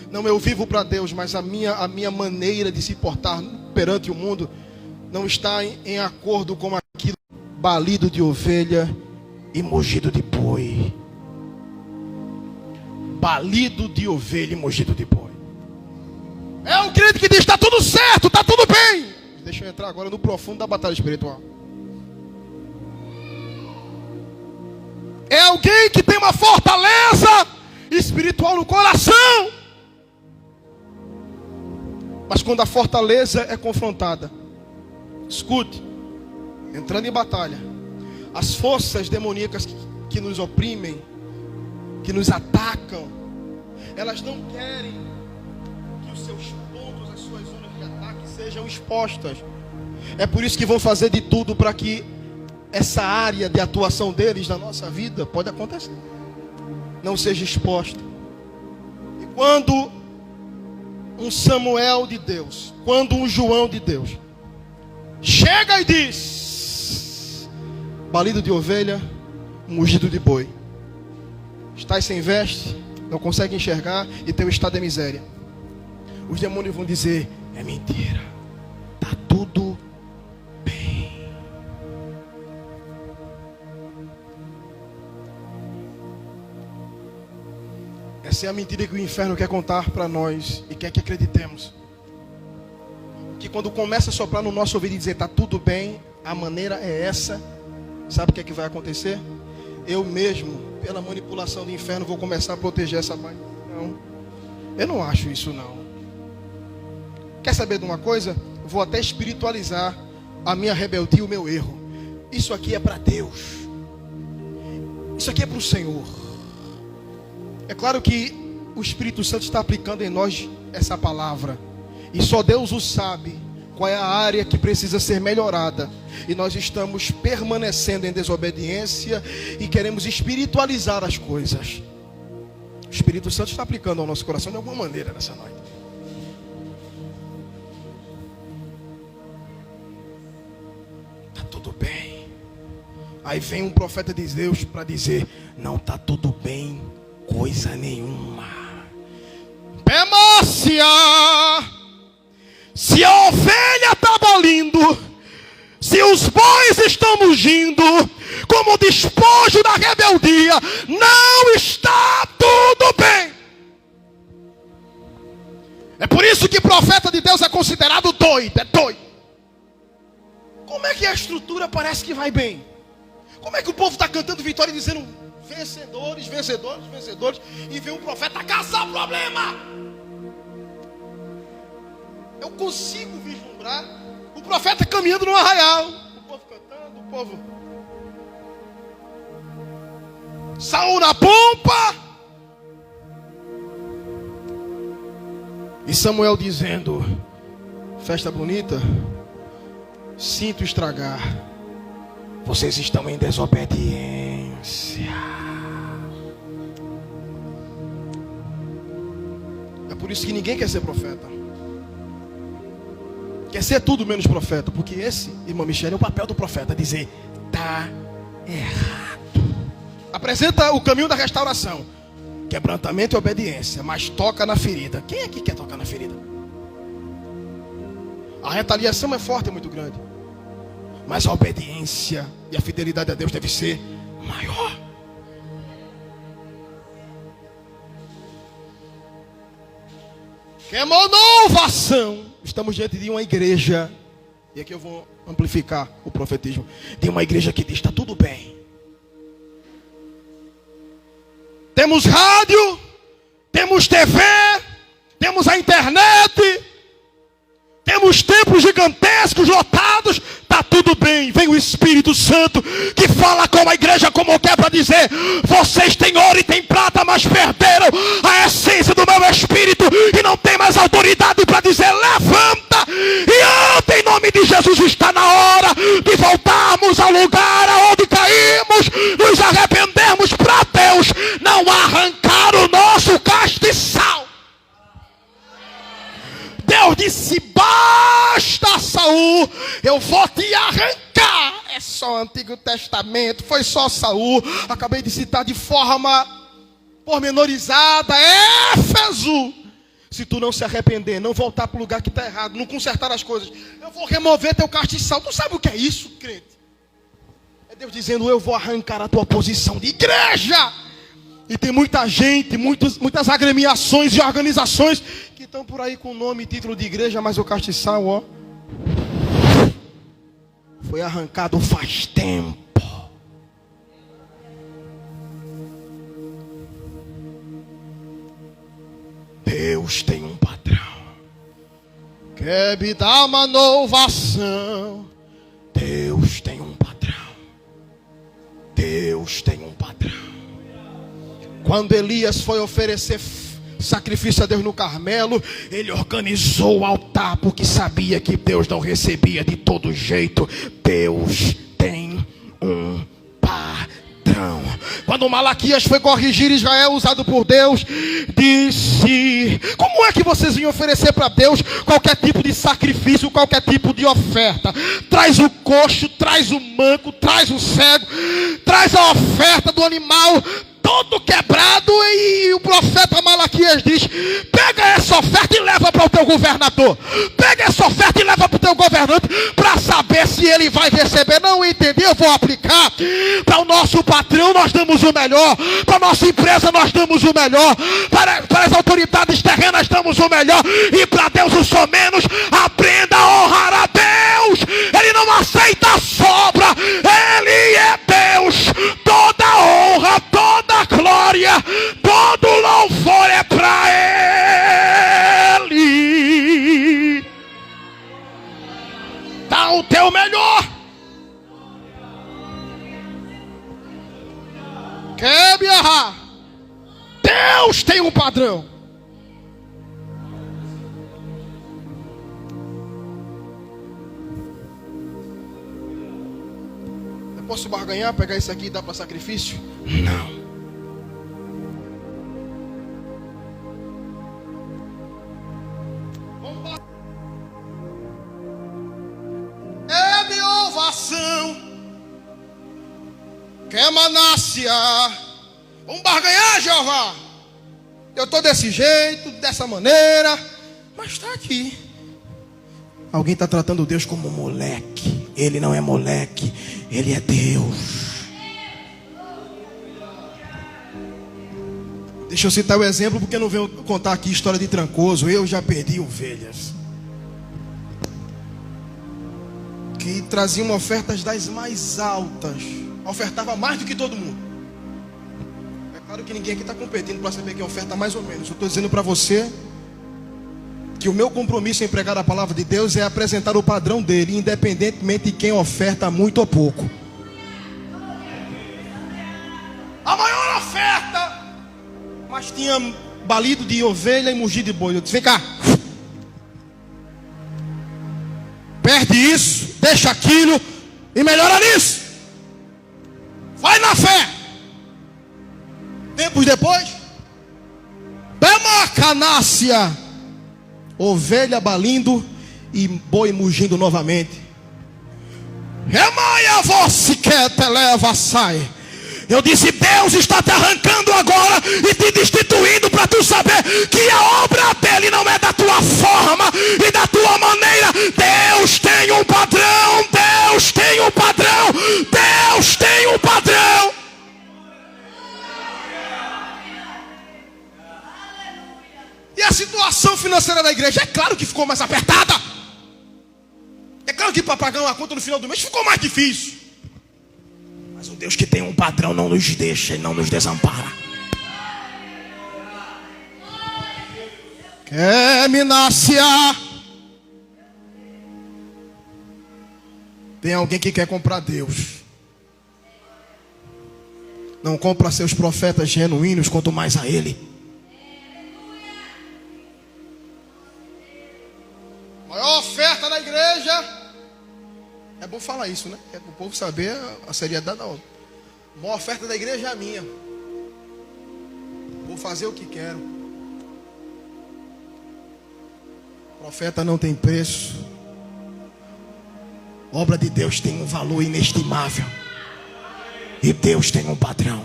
Não, eu vivo para Deus, mas a minha maneira de se portar perante o mundo não está em acordo com aquilo. Balido de ovelha e mugido de boi. Balido de ovelha e mugido de boi. É um crente que diz: está tudo certo, está tudo bem. Deixa eu entrar agora no profundo da batalha espiritual. É alguém que tem uma fortaleza espiritual no coração, mas quando a fortaleza é confrontada, escute, entrando em batalha, as forças demoníacas que nos oprimem, que nos atacam, elas não querem que os seus pontos, as suas zonas de ataque sejam expostas. É por isso que vão fazer de tudo para que essa área de atuação deles na nossa vida, pode acontecer, não seja exposta. E quando um Samuel de Deus, quando um João de Deus chega e diz: balido de ovelha, mugido de boi, estás sem veste, não consegue enxergar e teu estado é miséria, os demônios vão dizer: é mentira, está tudo bem. Essa é a mentira que o inferno quer contar para nós e quer que acreditemos. Que quando começa a soprar no nosso ouvido e dizer: está tudo bem, a maneira é essa, sabe o que é que vai acontecer? Eu mesmo, pela manipulação do inferno, vou começar a proteger essa mãe. Não, eu não acho isso não. Quer saber de uma coisa? Vou até espiritualizar a minha rebeldia e o meu erro. Isso aqui é para Deus. Isso aqui é para o Senhor. É claro que o Espírito Santo está aplicando em nós essa palavra, e só Deus o sabe qual é a área que precisa ser melhorada, e nós estamos permanecendo em desobediência e queremos espiritualizar as coisas. O Espírito Santo está aplicando ao nosso coração de alguma maneira nessa noite. Está tudo bem. Aí vem um profeta de Deus para dizer: não está tudo bem coisa nenhuma. Demôcia, se a ovelha está balindo, se os bois estão mugindo, como despojo da rebeldia, não está tudo bem. É por isso que profeta de Deus é considerado doido, é doido. Como é que a estrutura parece que vai bem? Como é que o povo está cantando vitória e dizendo: vencedores, vencedores, vencedores, e vem um profeta caçar problema? Eu consigo vislumbrar o profeta caminhando no arraial, o povo cantando, o povo Saul na pompa, e Samuel dizendo: festa bonita, sinto estragar, vocês estão em desobediência. É por isso que ninguém quer ser profeta. Quer ser tudo menos profeta. Porque esse, irmã Michele, é o papel do profeta: dizer: está errado. Apresenta o caminho da restauração, quebrantamento e obediência, mas toca na ferida. Quem é que quer tocar na ferida? A retaliação é forte, é muito grande, mas a obediência e a fidelidade a Deus deve ser maior. Que renovação. Estamos diante de uma igreja, e aqui eu vou amplificar o profetismo, de uma igreja que diz: está tudo bem. Temos rádio, temos TV, temos a internet, temos templos gigantescos, lotados, está tudo bem. Vem o Espírito Santo que fala com a igreja como quer para dizer: vocês têm ouro e têm prata, mas perderam a essência do meu Espírito e não tem mais autoridade para dizer: levanta e anda em nome de Jesus. Está na hora de voltarmos ao lugar aonde caímos, nos arrependermos para Deus não arrancar o nosso castiçal. Deus disse: basta, Saul, eu vou te arrancar. É só o Antigo Testamento, foi só Saul. Acabei de citar de forma pormenorizada Éfeso. Se tu não se arrepender, não voltar para o lugar que está errado, não consertar as coisas, eu vou remover teu castiçal. Tu sabe o que é isso, crente? É Deus dizendo: eu vou arrancar a tua posição de igreja. E tem muita gente, muitas agremiações e organizações que estão por aí com nome e título de igreja, mas o castiçal, ó, foi arrancado faz tempo. Deus tem um padrão. Quer me dar uma inovação? Deus tem um padrão. Deus tem um padrão. Quando Elias foi oferecer sacrifício a Deus no Carmelo, ele organizou o altar, porque sabia que Deus não recebia de todo jeito. Deus tem um padrão. Quando Malaquias foi corrigir Israel, usado por Deus, disse: como é que vocês iam oferecer para Deus qualquer tipo de sacrifício, qualquer tipo de oferta? Traz o coxo, traz o manco, traz o cego, traz a oferta do animal todo quebrado. E o profeta Malaquias diz: pega essa oferta e leva para o teu governador. Pega essa oferta e leva para o teu governante, para saber se ele vai receber. Não entendi, eu vou aplicar. Para o nosso patrão nós damos o melhor, para a nossa empresa nós damos o melhor, para as autoridades terrenas damos o melhor, e para Deus o só menos. Aprenda a honrar a Deus. Ele não aceita sobra, Ele é Deus. Toda honra, toda glória, todo louvor é para Ele. Dá o teu melhor. Quer me errar? Deus tem um padrão. Eu posso barganhar, pegar isso aqui e dar para sacrifício? Não. É minha ovação, quer Manácia? Vamos barganhar, Jeová? Eu estou desse jeito, dessa maneira, mas está aqui. Alguém está tratando Deus como moleque. Ele não é moleque, Ele é Deus. Deixa eu citar o exemplo, porque eu não venho contar aqui história de Trancoso. Eu já perdi ovelhas que traziam ofertas das mais altas, ofertava mais do que todo mundo. É claro que ninguém aqui está competindo para saber quem oferta mais ou menos. Eu estou dizendo para você que o meu compromisso em pregar a palavra de Deus é apresentar o padrão dele, independentemente de quem oferta muito ou pouco. A maior oferta, mas tinha balido de ovelha e mugido de boi. Eu disse: vem cá, perde isso, deixa aquilo e melhora nisso. Vai na fé. Tempos depois, Bema Canácia, ovelha balindo e boi mugindo novamente. Remaia você que te leva, sai. Eu disse: Deus está te arrancando agora e te destituindo, para tu saber que a obra dele não é da tua forma e da tua maneira. Deus tem um padrão. Deus tem um padrão. Deus tem um padrão. E a situação financeira da igreja, é claro que ficou mais apertada. É claro que para pagar uma conta no final do mês ficou mais difícil. Mas o Deus que tem um padrão não nos deixa e não nos desampara. quer me nascer. Tem alguém que quer comprar Deus. Não compra seus profetas genuínos, quanto mais a Ele. Maior oferta da igreja. É bom falar isso, né? É para o povo saber a seriedade da outra. A maior oferta da igreja é a minha. Vou fazer o que quero. Profeta não tem preço. Obra de Deus tem um valor inestimável. E Deus tem um padrão.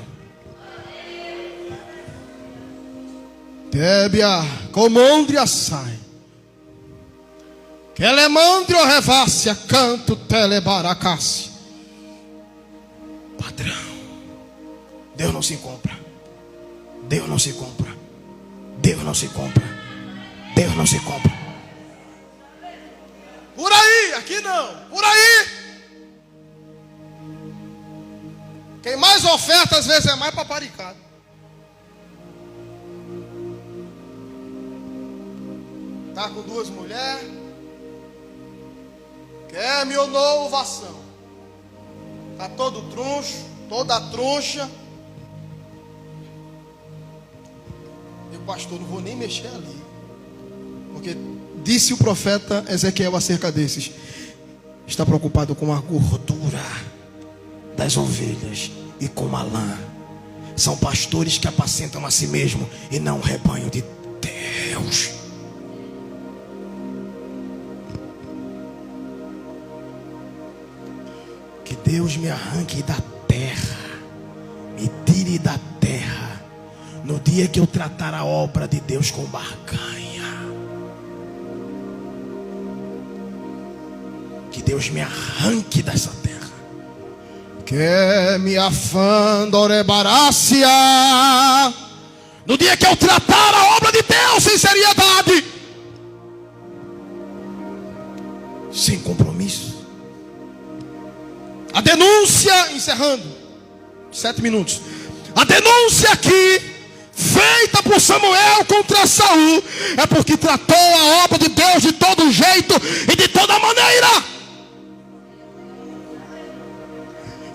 Tébia, comondria sai. Kelemandrio revácia, canto telebaracácia. Padrão. Deus não se compra. Deus não se compra. Deus não se compra. Deus não se compra. Por aí, aqui não. Por aí. Quem mais oferta às vezes é mais paparicado. Tá com duas mulheres. Quer me ovação. Tá todo troncho, toda troncha. E o pastor, não vou nem mexer ali. Porque disse o profeta Ezequiel acerca desses. Está preocupado com a gordura das ovelhas e com a lã. São pastores que apacentam a si mesmo e não o rebanho de Deus. Que Deus me arranque da terra, me tire da terra, no dia que eu tratar a obra de Deus com barganha. Que Deus me arranque dessa terra. Que me afandorebarácia, no dia que eu tratar a obra de Deus sem seriedade, sem compromisso. A denúncia, encerrando 7 minutos. A denúncia aqui feita por Samuel contra Saul é porque tratou a obra de Deus de todo jeito e de toda maneira.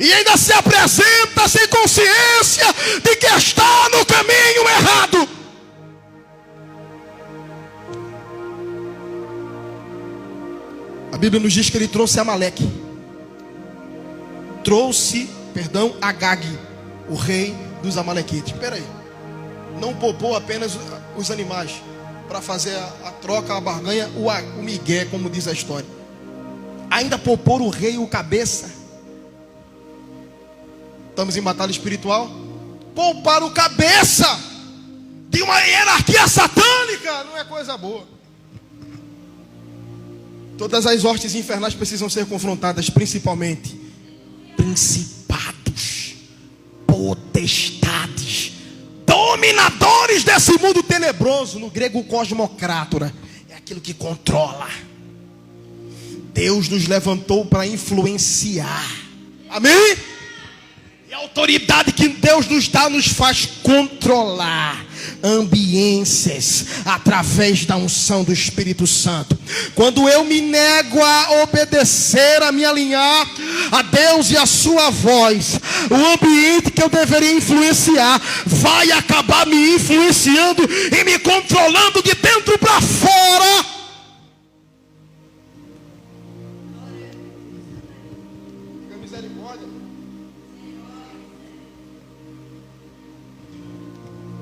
E ainda se apresenta sem consciência de que está no caminho errado. A Bíblia nos diz que ele trouxe Amaleque. Trouxe, Agag, o rei dos amalequitas. Espera aí. Não poupou apenas os animais para fazer a troca, a barganha, o migué, como diz a história. Ainda poupou o rei, o cabeça. Estamos em batalha espiritual. Poupar o cabeça de uma hierarquia satânica não é coisa boa. Todas as hostes infernais precisam ser confrontadas, principalmente principados, potestades, dominadores desse mundo tenebroso. No grego, cosmocrátora é aquilo que controla. Deus nos levantou para influenciar. Amém? E a autoridade que Deus nos dá nos faz controlar ambiências através da unção do Espírito Santo. Quando eu me nego a obedecer, a me alinhar a Deus e a sua voz, o ambiente que eu deveria influenciar vai acabar me influenciando e me controlando de dentro para fora.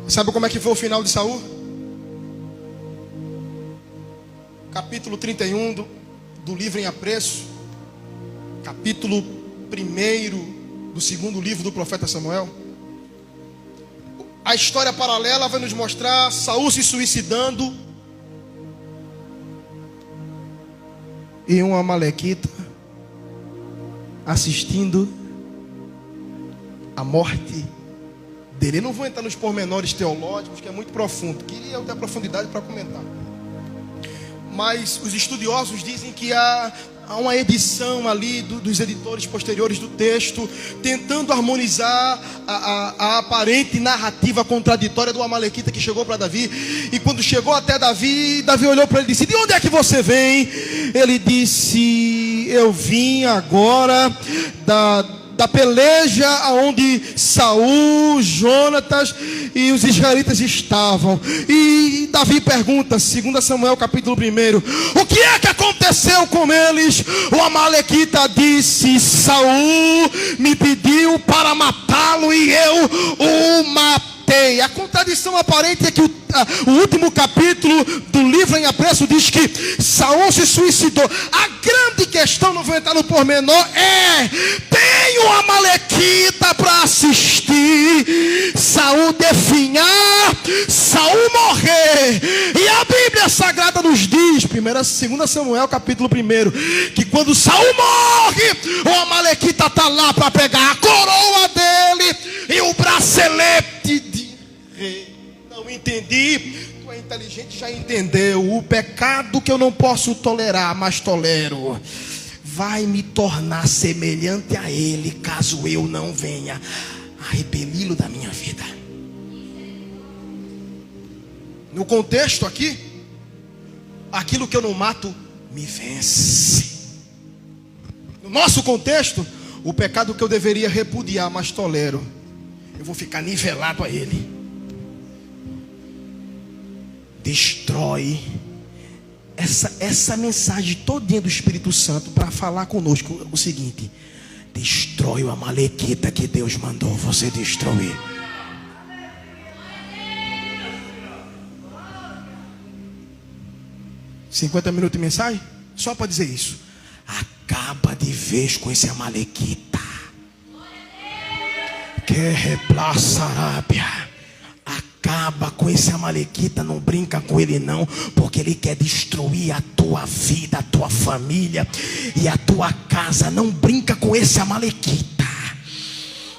Sabe como é que foi o final de Saul? Capítulo 31 do livro em apreço. Capítulo 1 do segundo livro do profeta Samuel. A história paralela vai nos mostrar Saul se suicidando e um amalequita assistindo a morte dele. Eu não vou entrar nos pormenores teológicos, que é muito profundo. Queria ter profundidade para comentar. Mas os estudiosos dizem que Há uma edição ali dos editores posteriores do texto, tentando harmonizar a aparente narrativa contraditória do amalequita que chegou para Davi. E quando chegou até Davi, Davi olhou para ele e disse: de onde é que você vem? Ele disse: eu vim agora da peleja onde Saul, Jonatas e os israelitas estavam. E Davi pergunta, 2 Samuel capítulo 1, o que é que aconteceu com eles? O amalequita disse: Saul me pediu para matá-lo e eu o matei. A contradição aparente é que o último capítulo do livro em apreço diz que Saul se suicidou. A grande questão, não vou entrar no pormenor, tem um amalequita para assistir Saul definhar, Saul morrer. E a Bíblia Sagrada nos diz, 2 Samuel capítulo 1, que quando Saul morre, o amalequita está lá para pegar a coroa dele e o bracelete de rei. Não entendi. Tu é inteligente, já entendeu. O pecado que eu não posso tolerar, mas tolero, vai me tornar semelhante a ele, caso eu não venha a repeli-lo da minha vida. No contexto aqui, aquilo que eu não mato me vence. No nosso contexto, o pecado que eu deveria repudiar, mas tolero, eu vou ficar nivelado a ele. Destrói essa mensagem todinha do Espírito Santo para falar conosco o seguinte: destrói o amalequita que Deus mandou você destruir. $50 minutos de mensagem? Só para dizer isso. Acaba de vez com esse amalequita. Que replaça Arábia. Acaba com esse amalequita, não brinca com ele não, porque ele quer destruir a tua vida, a tua família e a tua casa. Não brinca com esse amalequita.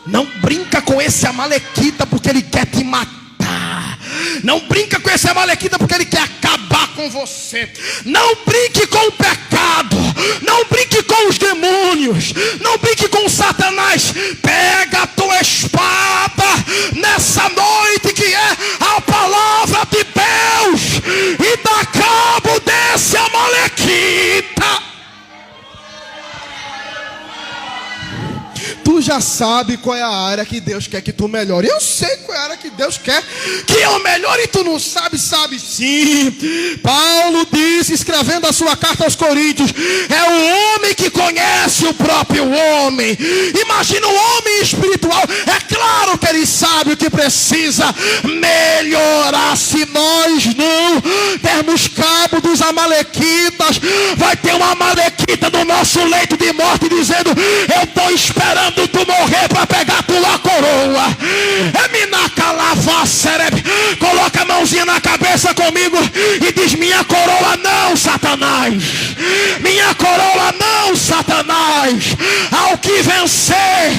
Não brinca com esse amalequita, porque ele quer te matar. Não brinca com esse amalequita, porque ele quer acabar com você. Não brinque com o pecado. Não brinque com os demônios. Não brinque com Satanás. Pega a tua espada nessa noite, que é a palavra de Deus, e dá cabo desse amalequita. Tu já sabe qual é a área que Deus quer que tu melhore. Eu sei qual é a área que Deus quer que eu melhore, e tu não sabe. Sabe sim. Paulo disse, escrevendo a sua carta aos Coríntios: é o homem que conhece o próprio homem. Imagina um homem espiritual. É claro que ele sabe o que precisa melhorar. Se nós não dermos cabo dos amalequitas, vai ter um amalequita no nosso leito de morte dizendo: eu estou esperando tu morrer para pegar tua coroa. Coloca a mãozinha na cabeça comigo e diz: minha coroa não, Satanás. Minha coroa não, Satanás. Ao que vencer,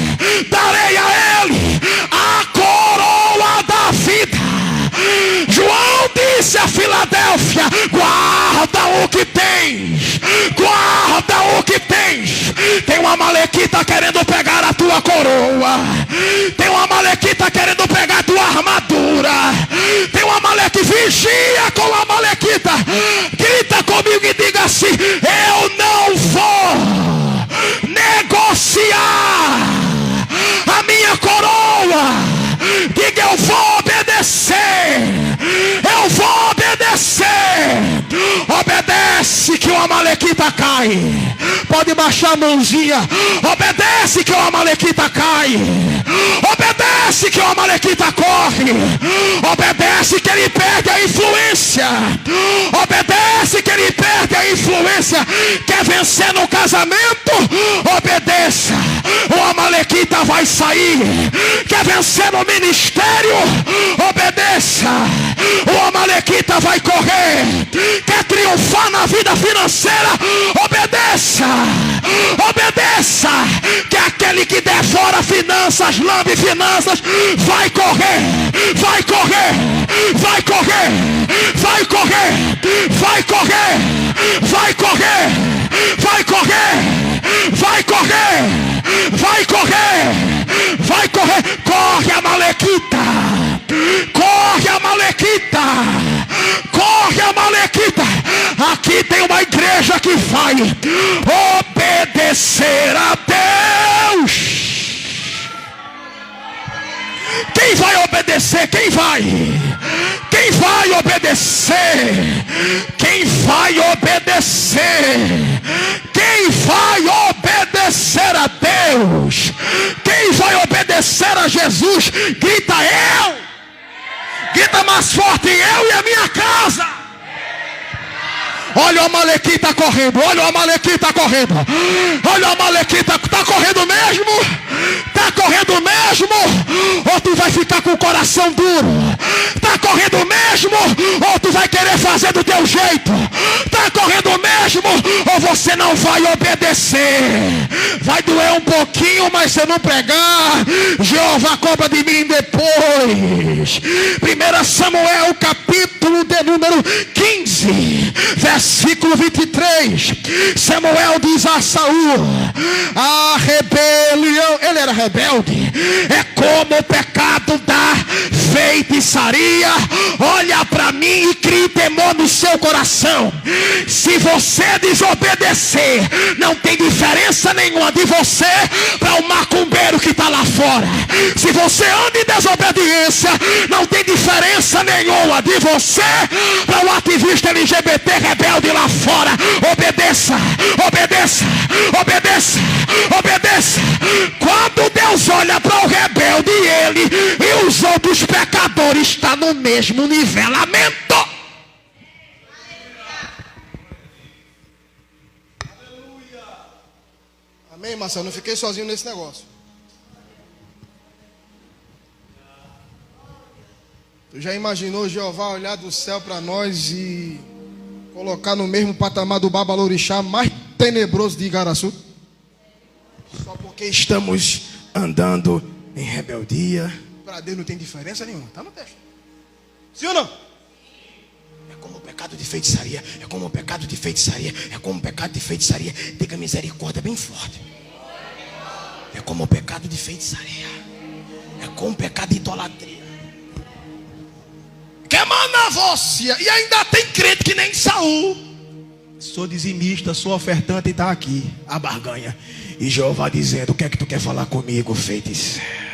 darei a ele a coroa da vida. João disse a Filadélfia: guarda o que tens. Guarda o que tens. Tem uma amalequita querendo pegar a tua coroa. Tem uma amalequita querendo pegar a tua armadura. Tem uma amalequita. Vigia com a amalequita. Grita comigo e diga assim: eu não vou negociar a minha coroa. Diga: eu vou obedecer. Eu vou obedecer. Obedece que o amalequita cai. Pode baixar a mãozinha. Obedece que o amalequita cai. Obedece que o amalequita corre. Obedece que ele perde a influência. Obedece que ele perde a influência. Quer vencer no casamento? Obedeça. O amalequita vai sair. Quer vencer no ministério? Obedeça. O amalequita vai correr. Quer triunfar na vida financeira? Obedeça. Obedeça. Que aquele que devora finanças, lambe finanças, vai correr. Vai correr. Vai correr. Vai correr. Vai correr. vai correr, vai correr, vai correr, vai correr, vai correr. Corre, Amalequita, corre, Amalequita, corre, Amalequita. Aqui tem uma igreja que vai obedecer a Deus. Quem vai obedecer? Quem vai? Quem vai obedecer? Quem vai obedecer? Quem vai obedecer a Deus? Quem vai obedecer a Jesus? Grita eu! Grita mais forte, eu e a minha casa! Olha o Amalequita correndo, olha o Amalequita correndo. Olha o Amalequita, está correndo mesmo? Está correndo mesmo? Ou tu vai ficar com o coração duro? Está correndo mesmo? Ou tu vai querer fazer do teu jeito? Está correndo mesmo? Ou você não vai obedecer? Vai doer um pouquinho, mas se não pregar, Jeová cobra de mim depois. 1 Samuel capítulo de número 15, versículo 23. Samuel diz a Saul: a rebelião, ele era rebelde, é como o pecado da feitiçaria. Olha para mim e crie temor no seu coração. Se você desobedecer, não tem diferença nenhuma de você para o macumbeiro que está lá fora. Se você anda em desobediência, não tem diferença nenhuma de você para o ativista LGBT rebelde lá fora. Obedeça, obedeça, obedeça, obedeça. Quando Deus olha para o rebelde, ele e os outros pecadores estão no mesmo nivelamento. Amém, Marcelo? Não fiquei sozinho nesse negócio. Tu já imaginou Jeová olhar do céu para nós e colocar no mesmo patamar do Babalorixá mais tenebroso de Igaraçu? Só porque estamos andando em rebeldia. Para Deus não tem diferença nenhuma. Está no texto. Sim ou não? É como o pecado de feitiçaria. É como o pecado de feitiçaria. É como o pecado de feitiçaria. Diga misericórdia bem forte. É como o pecado de feitiçaria. É como o pecado de idolatria. Queimando a voz. E ainda tem crente que nem Saul. Sou dizimista, sou ofertante e está aqui a barganha. E Jeová dizendo: o que é que tu quer falar comigo, feiticeiro?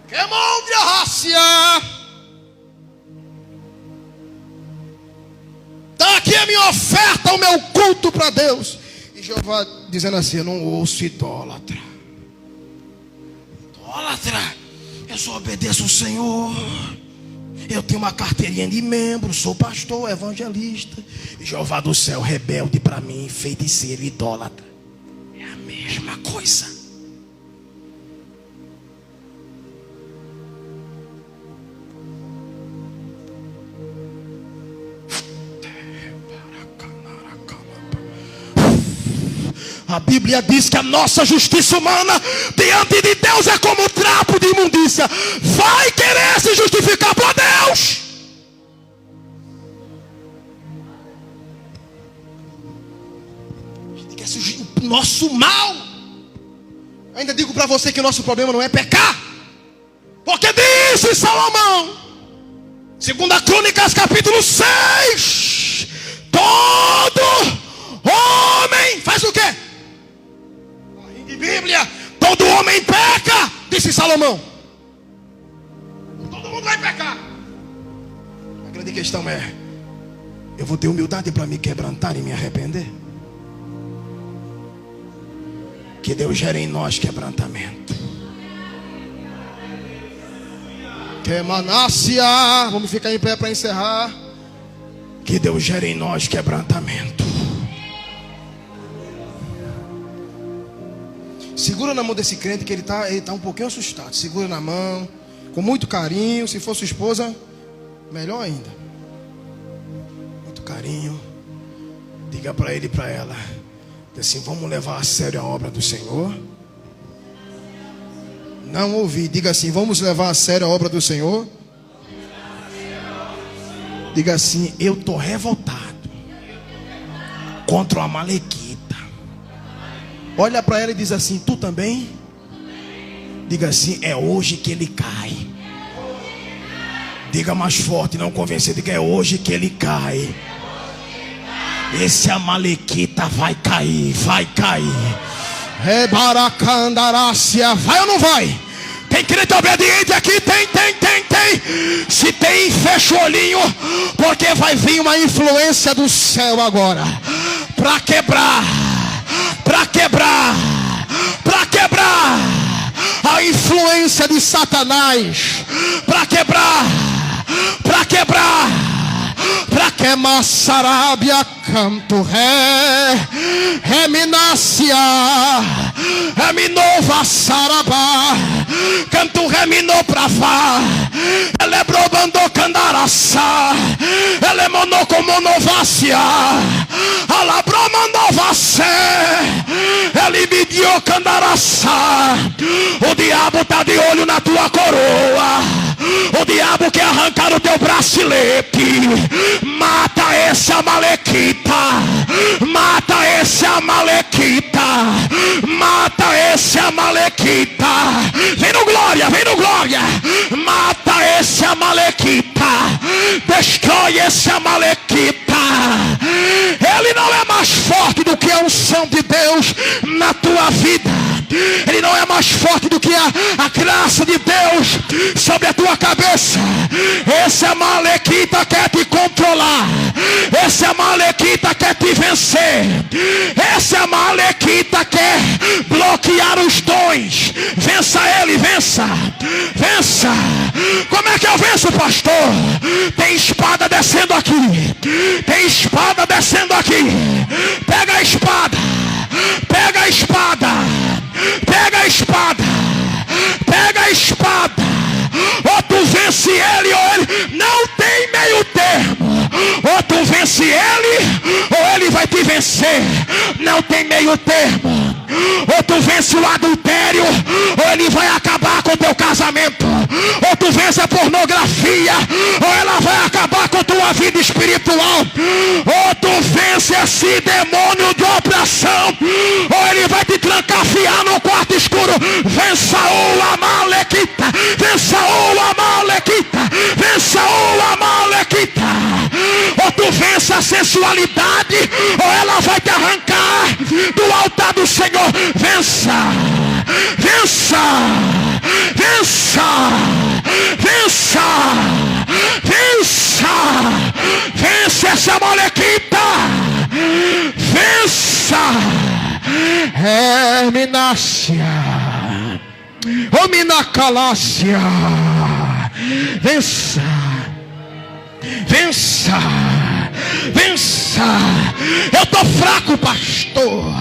Queimou de arrácia. Está aqui a minha oferta, o meu culto para Deus. E Jeová dizendo assim: eu não ouço idólatra. Idólatra, eu só obedeço ao Senhor. Eu tenho uma carteirinha de membro, sou pastor, evangelista. E Jeová do céu, rebelde para mim, feiticeiro, idólatra. É a mesma coisa. A Bíblia diz que a nossa justiça humana diante de Deus é como trapo de imundícia. Vai querer se justificar para Deus? A gente quer o nosso mal. Ainda digo para você que o nosso problema não é pecar, porque disse Salomão, 2 Crônicas capítulo 6, todo homem faz o quê? De Bíblia, todo homem peca, disse Salomão. Todo mundo vai pecar. A grande questão é: eu vou ter humildade para me quebrantar e me arrepender? Que Deus gere em nós quebrantamento. Que Manácia, vamos ficar em pé para encerrar. Que Deus gere em nós quebrantamento. Segura na mão desse crente que ele tá um pouquinho assustado. Segura na mão, com muito carinho. Se for sua esposa, melhor ainda. Muito carinho. Diga para ele e para ela, assim: vamos levar a sério a obra do Senhor. Não ouvi. Diga assim: vamos levar a sério a obra do Senhor. Diga assim: eu estou revoltado contra o Amalequita. Olha para ela e diz assim: tu também? Diga assim: é hoje que ele cai. Diga mais forte, não convencer. Diga: é hoje que ele cai. Esse Amalequita vai cair, vai cair. Rebaracandarácia. Vai ou não vai? Tem crente obediente aqui? Tem. Se tem, fecha o olhinho, porque vai vir uma influência do céu agora para quebrar a influência de Satanás, para quebrar, para queimar Sarábia, canto reminácia, reminou Vassarabá, canto reminou pravá, ele brobandou candaraçá, ele monou como novácia, alabrou mandovassé, ele mediou candaraçá. O diabo está de olho na tua coroa. O diabo quer arrancar o teu bracelete. Mata esse Amalequita. Mata esse Amalequita. Mata esse Amalequita. Vem no glória, vem no glória. Mata esse Amalequita. Destrói esse Amalequita. Ele não é mais forte do que a unção de Deus na tua vida. Ele não é mais forte do que a graça de Deus sobre a tua cabeça. Esse Amalequita quer te controlar. Esse Amalequita quer te vencer. Esse Amalequita quer bloquear os dons. Vença ele, vença. Vença. Como é que eu venço, pastor? Tem espada descendo aqui. Tem espada descendo aqui. Pega a espada. Pega a espada. Pega a espada. Pega a espada. Ou tu vence ele ou ele. Não tem meio termo. Ou tu vence ele ou ele vai te vencer. Não tem meio termo. Ou tu vence o adultério ou ele vai acabar com o teu casamento. Ou tu vence a pornografia ou ela vai acabar com a tua vida espiritual. Ou tu vence esse demônio de opressão ou ele vai te trancafiar no quarto escuro. Vença o Amalequita. Vença o Amalequita. Vença o Amalequita. Ou tu vence a sensualidade ou ela vai te arrancar do altar do Senhor. Vença. Vença. Vença. Vença. Vença. Vence essa Amalequita. Vença. Herminácia. Ominacalácia. Vença. Vença. Vença. Eu estou fraco, pastor.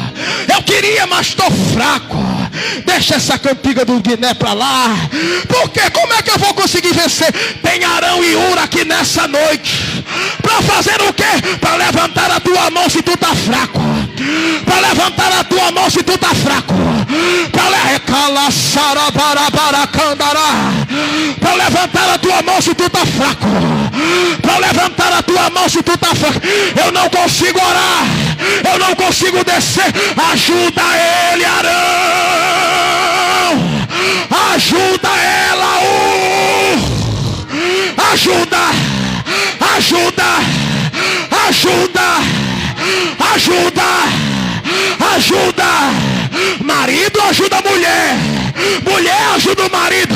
Eu queria, mas estou fraco. Deixa essa cantiga do Guiné para lá. Porque como é que eu vou conseguir vencer? Tem Arão e Ura aqui nessa noite. Para fazer o quê? Para levantar a tua mão se tu está fraco. Para levantar a tua mão se tu está fraco. Para levantar a tua mão se tu está fraco. Para levantar a tua mão se tu está fraco. Eu não consigo orar. Eu não consigo descer. Ajuda ele, Arão. Ajuda ela. Ajuda. Ajuda. Ajuda. Ajuda. Ajuda. Marido ajuda a mulher. Mulher ajuda o marido.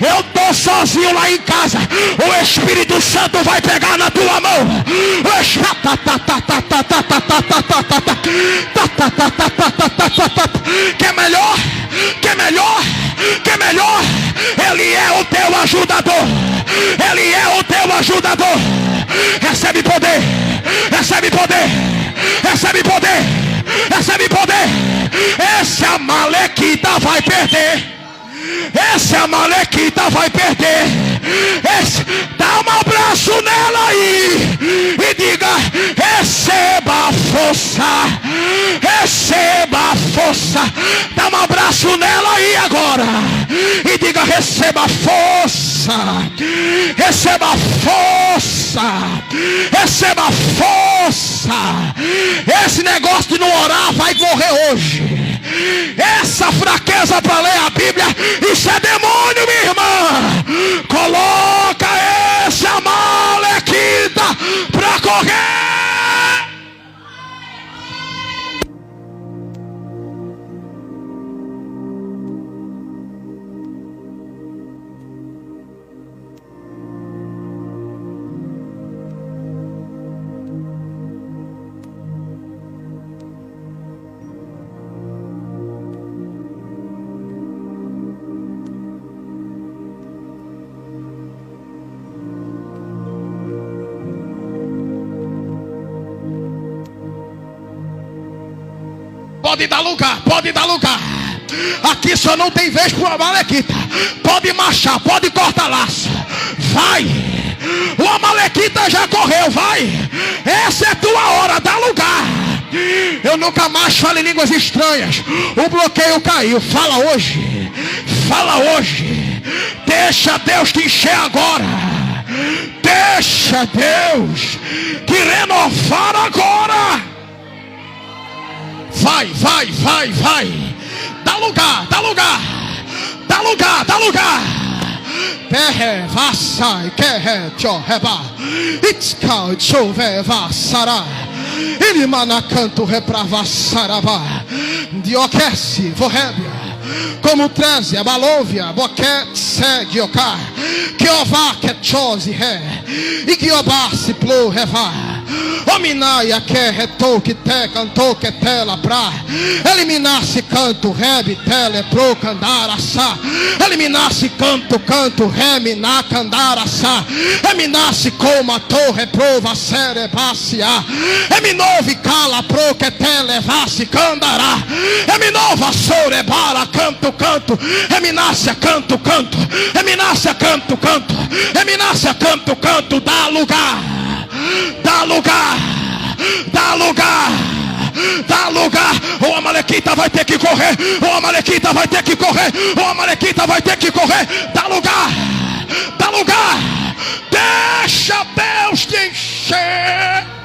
Eu estou sozinho lá em casa. O Espírito Santo vai pegar na tua mão. Quer melhor? Quer melhor? Quer melhor? Ele é o teu ajudador. Ele é o teu ajudador. Recebe poder. Recebe poder. Recebe poder. Recebe poder. Esse Amalequita vai perder. Esse Amalequita vai perder. Dá um abraço nela aí e diga: receba a força. Receba a força. Dá um abraço nela aí agora e diga: receba força, receba força, receba força. Esse negócio de não orar vai morrer hoje. Essa fraqueza para ler a Bíblia, isso é demônio, minha irmã. Coloca esse amalequita para correr. Pode dar lugar, pode dar lugar. Aqui só não tem vez para o amalequita. Pode marchar, pode cortar laço. Vai. O amalequita já correu, vai. Essa é tua hora, dá lugar. Eu nunca mais falo em línguas estranhas. O bloqueio caiu. Fala hoje. Fala hoje. Deixa Deus te encher agora. Deixa Deus te renovar agora. Vai, vai, vai, vai. Dá lugar, dá lugar. Dá lugar, dá lugar. Terre vassai, querre tchorreba. Itzkal tchoveva sará. Ele manacanto repravassarabá. Dioquece, vorrébia. Como treze, a balóvia, boquete, segue, ocar. Jeová que chose, ré. E Jeová se plou, revá. Ominaia que retou, que te cantou, que tela pra. Eliminar-se canto, rebe, tele, pro, candaraçá. Eliminar-se canto, canto, reminar, candaraçá. Eminar-se coma, torre, prova, cerebaciá. Eminove, cala, pro, que te levasse, candará. Eminova, sorebara, canto, canto. Eminar-se, canto, canto. Eminar-se, canto, canto. Eminar-se, canto, canto. Dá lugar. Dá lugar, dá lugar, dá lugar. O amalequita vai ter que correr. O amalequita vai ter que correr. O amalequita vai ter que correr. Dá lugar, dá lugar. Deixa Deus te encher.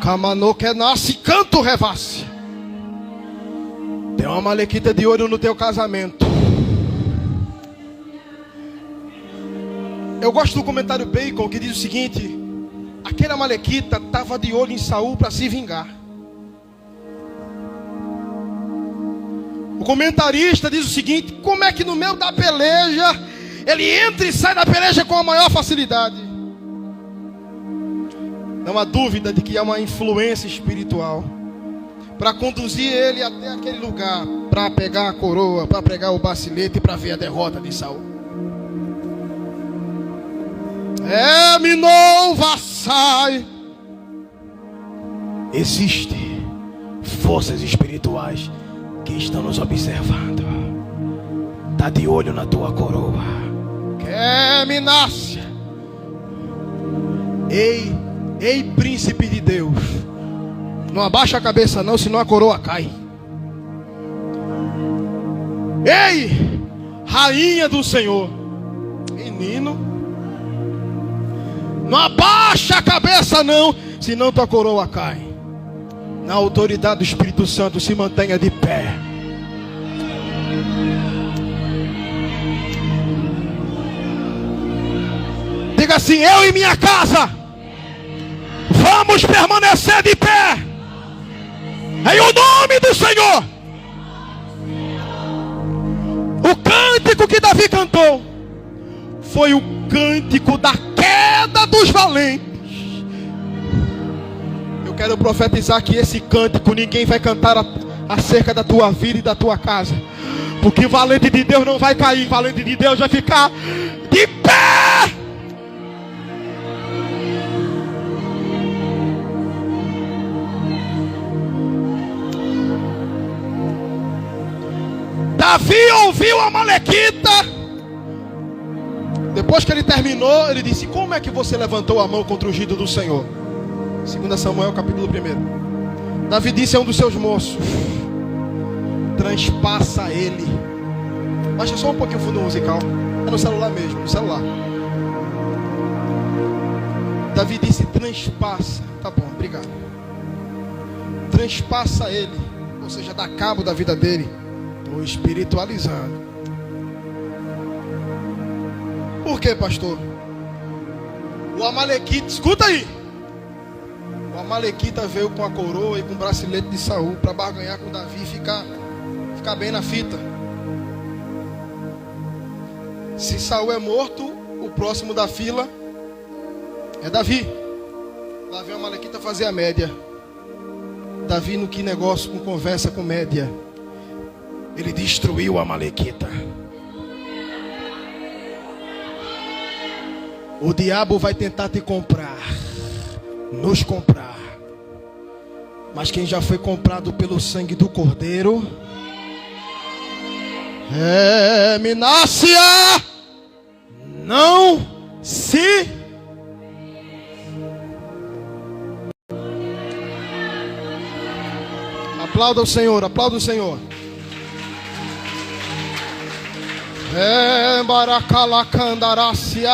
Camano que nasce, canto revasse. Tem uma malequita de ouro no teu casamento. Eu gosto do comentário Bacon que diz o seguinte: aquela malequita estava de olho em Saul para se vingar. O comentarista diz o seguinte: como é que no meio da peleja ele entra e sai da peleja com a maior facilidade? Não há dúvida de que há uma influência espiritual para conduzir ele até aquele lugar, para pegar a coroa, para pegar o bacilete e para ver a derrota de Saul. Minou vassai. Existem forças espirituais que estão nos observando. Está de olho na tua coroa. Quer minácia. Ei, príncipe de Deus, não abaixa a cabeça não, senão a coroa cai. Ei, rainha do Senhor, menino, não abaixa a cabeça não, senão tua coroa cai. Na autoridade do Espírito Santo, se mantenha de pé. Diga assim: eu e minha casa vamos permanecer de pé em o nome do Senhor. O cântico que Davi cantou foi o cântico da queda dos valentes. Eu quero profetizar que esse cântico ninguém vai cantar acerca da tua vida e da tua casa, porque valente de Deus não vai cair, valente de Deus vai ficar de pé. Davi ouviu a Amalequita. Depois que ele terminou, ele disse: como é que você levantou a mão contra o ungido do Senhor? 2 Samuel capítulo 1. Davi disse a um dos seus moços: transpassa ele. Baixa só um pouquinho o fundo musical. É no celular mesmo, no celular. Davi disse: transpassa. Tá bom, obrigado. Transpassa ele, ou seja, dá cabo da vida dele. Estou espiritualizando. Por quê, pastor? O Amalequita, escuta aí. O Amalequita veio com a coroa e com o bracelete de Saul para barganhar com Davi e ficar bem na fita. Se Saul é morto, o próximo da fila é Davi. Lá vem o Amalequita fazer a média. Davi no que negócio com conversa com média. Ele destruiu o Amalequita. O diabo vai tentar te comprar, nos comprar. Mas quem já foi comprado pelo sangue do Cordeiro é Minácia. Não se aplauda o Senhor, aplauda o Senhor. Baracalacandarácia.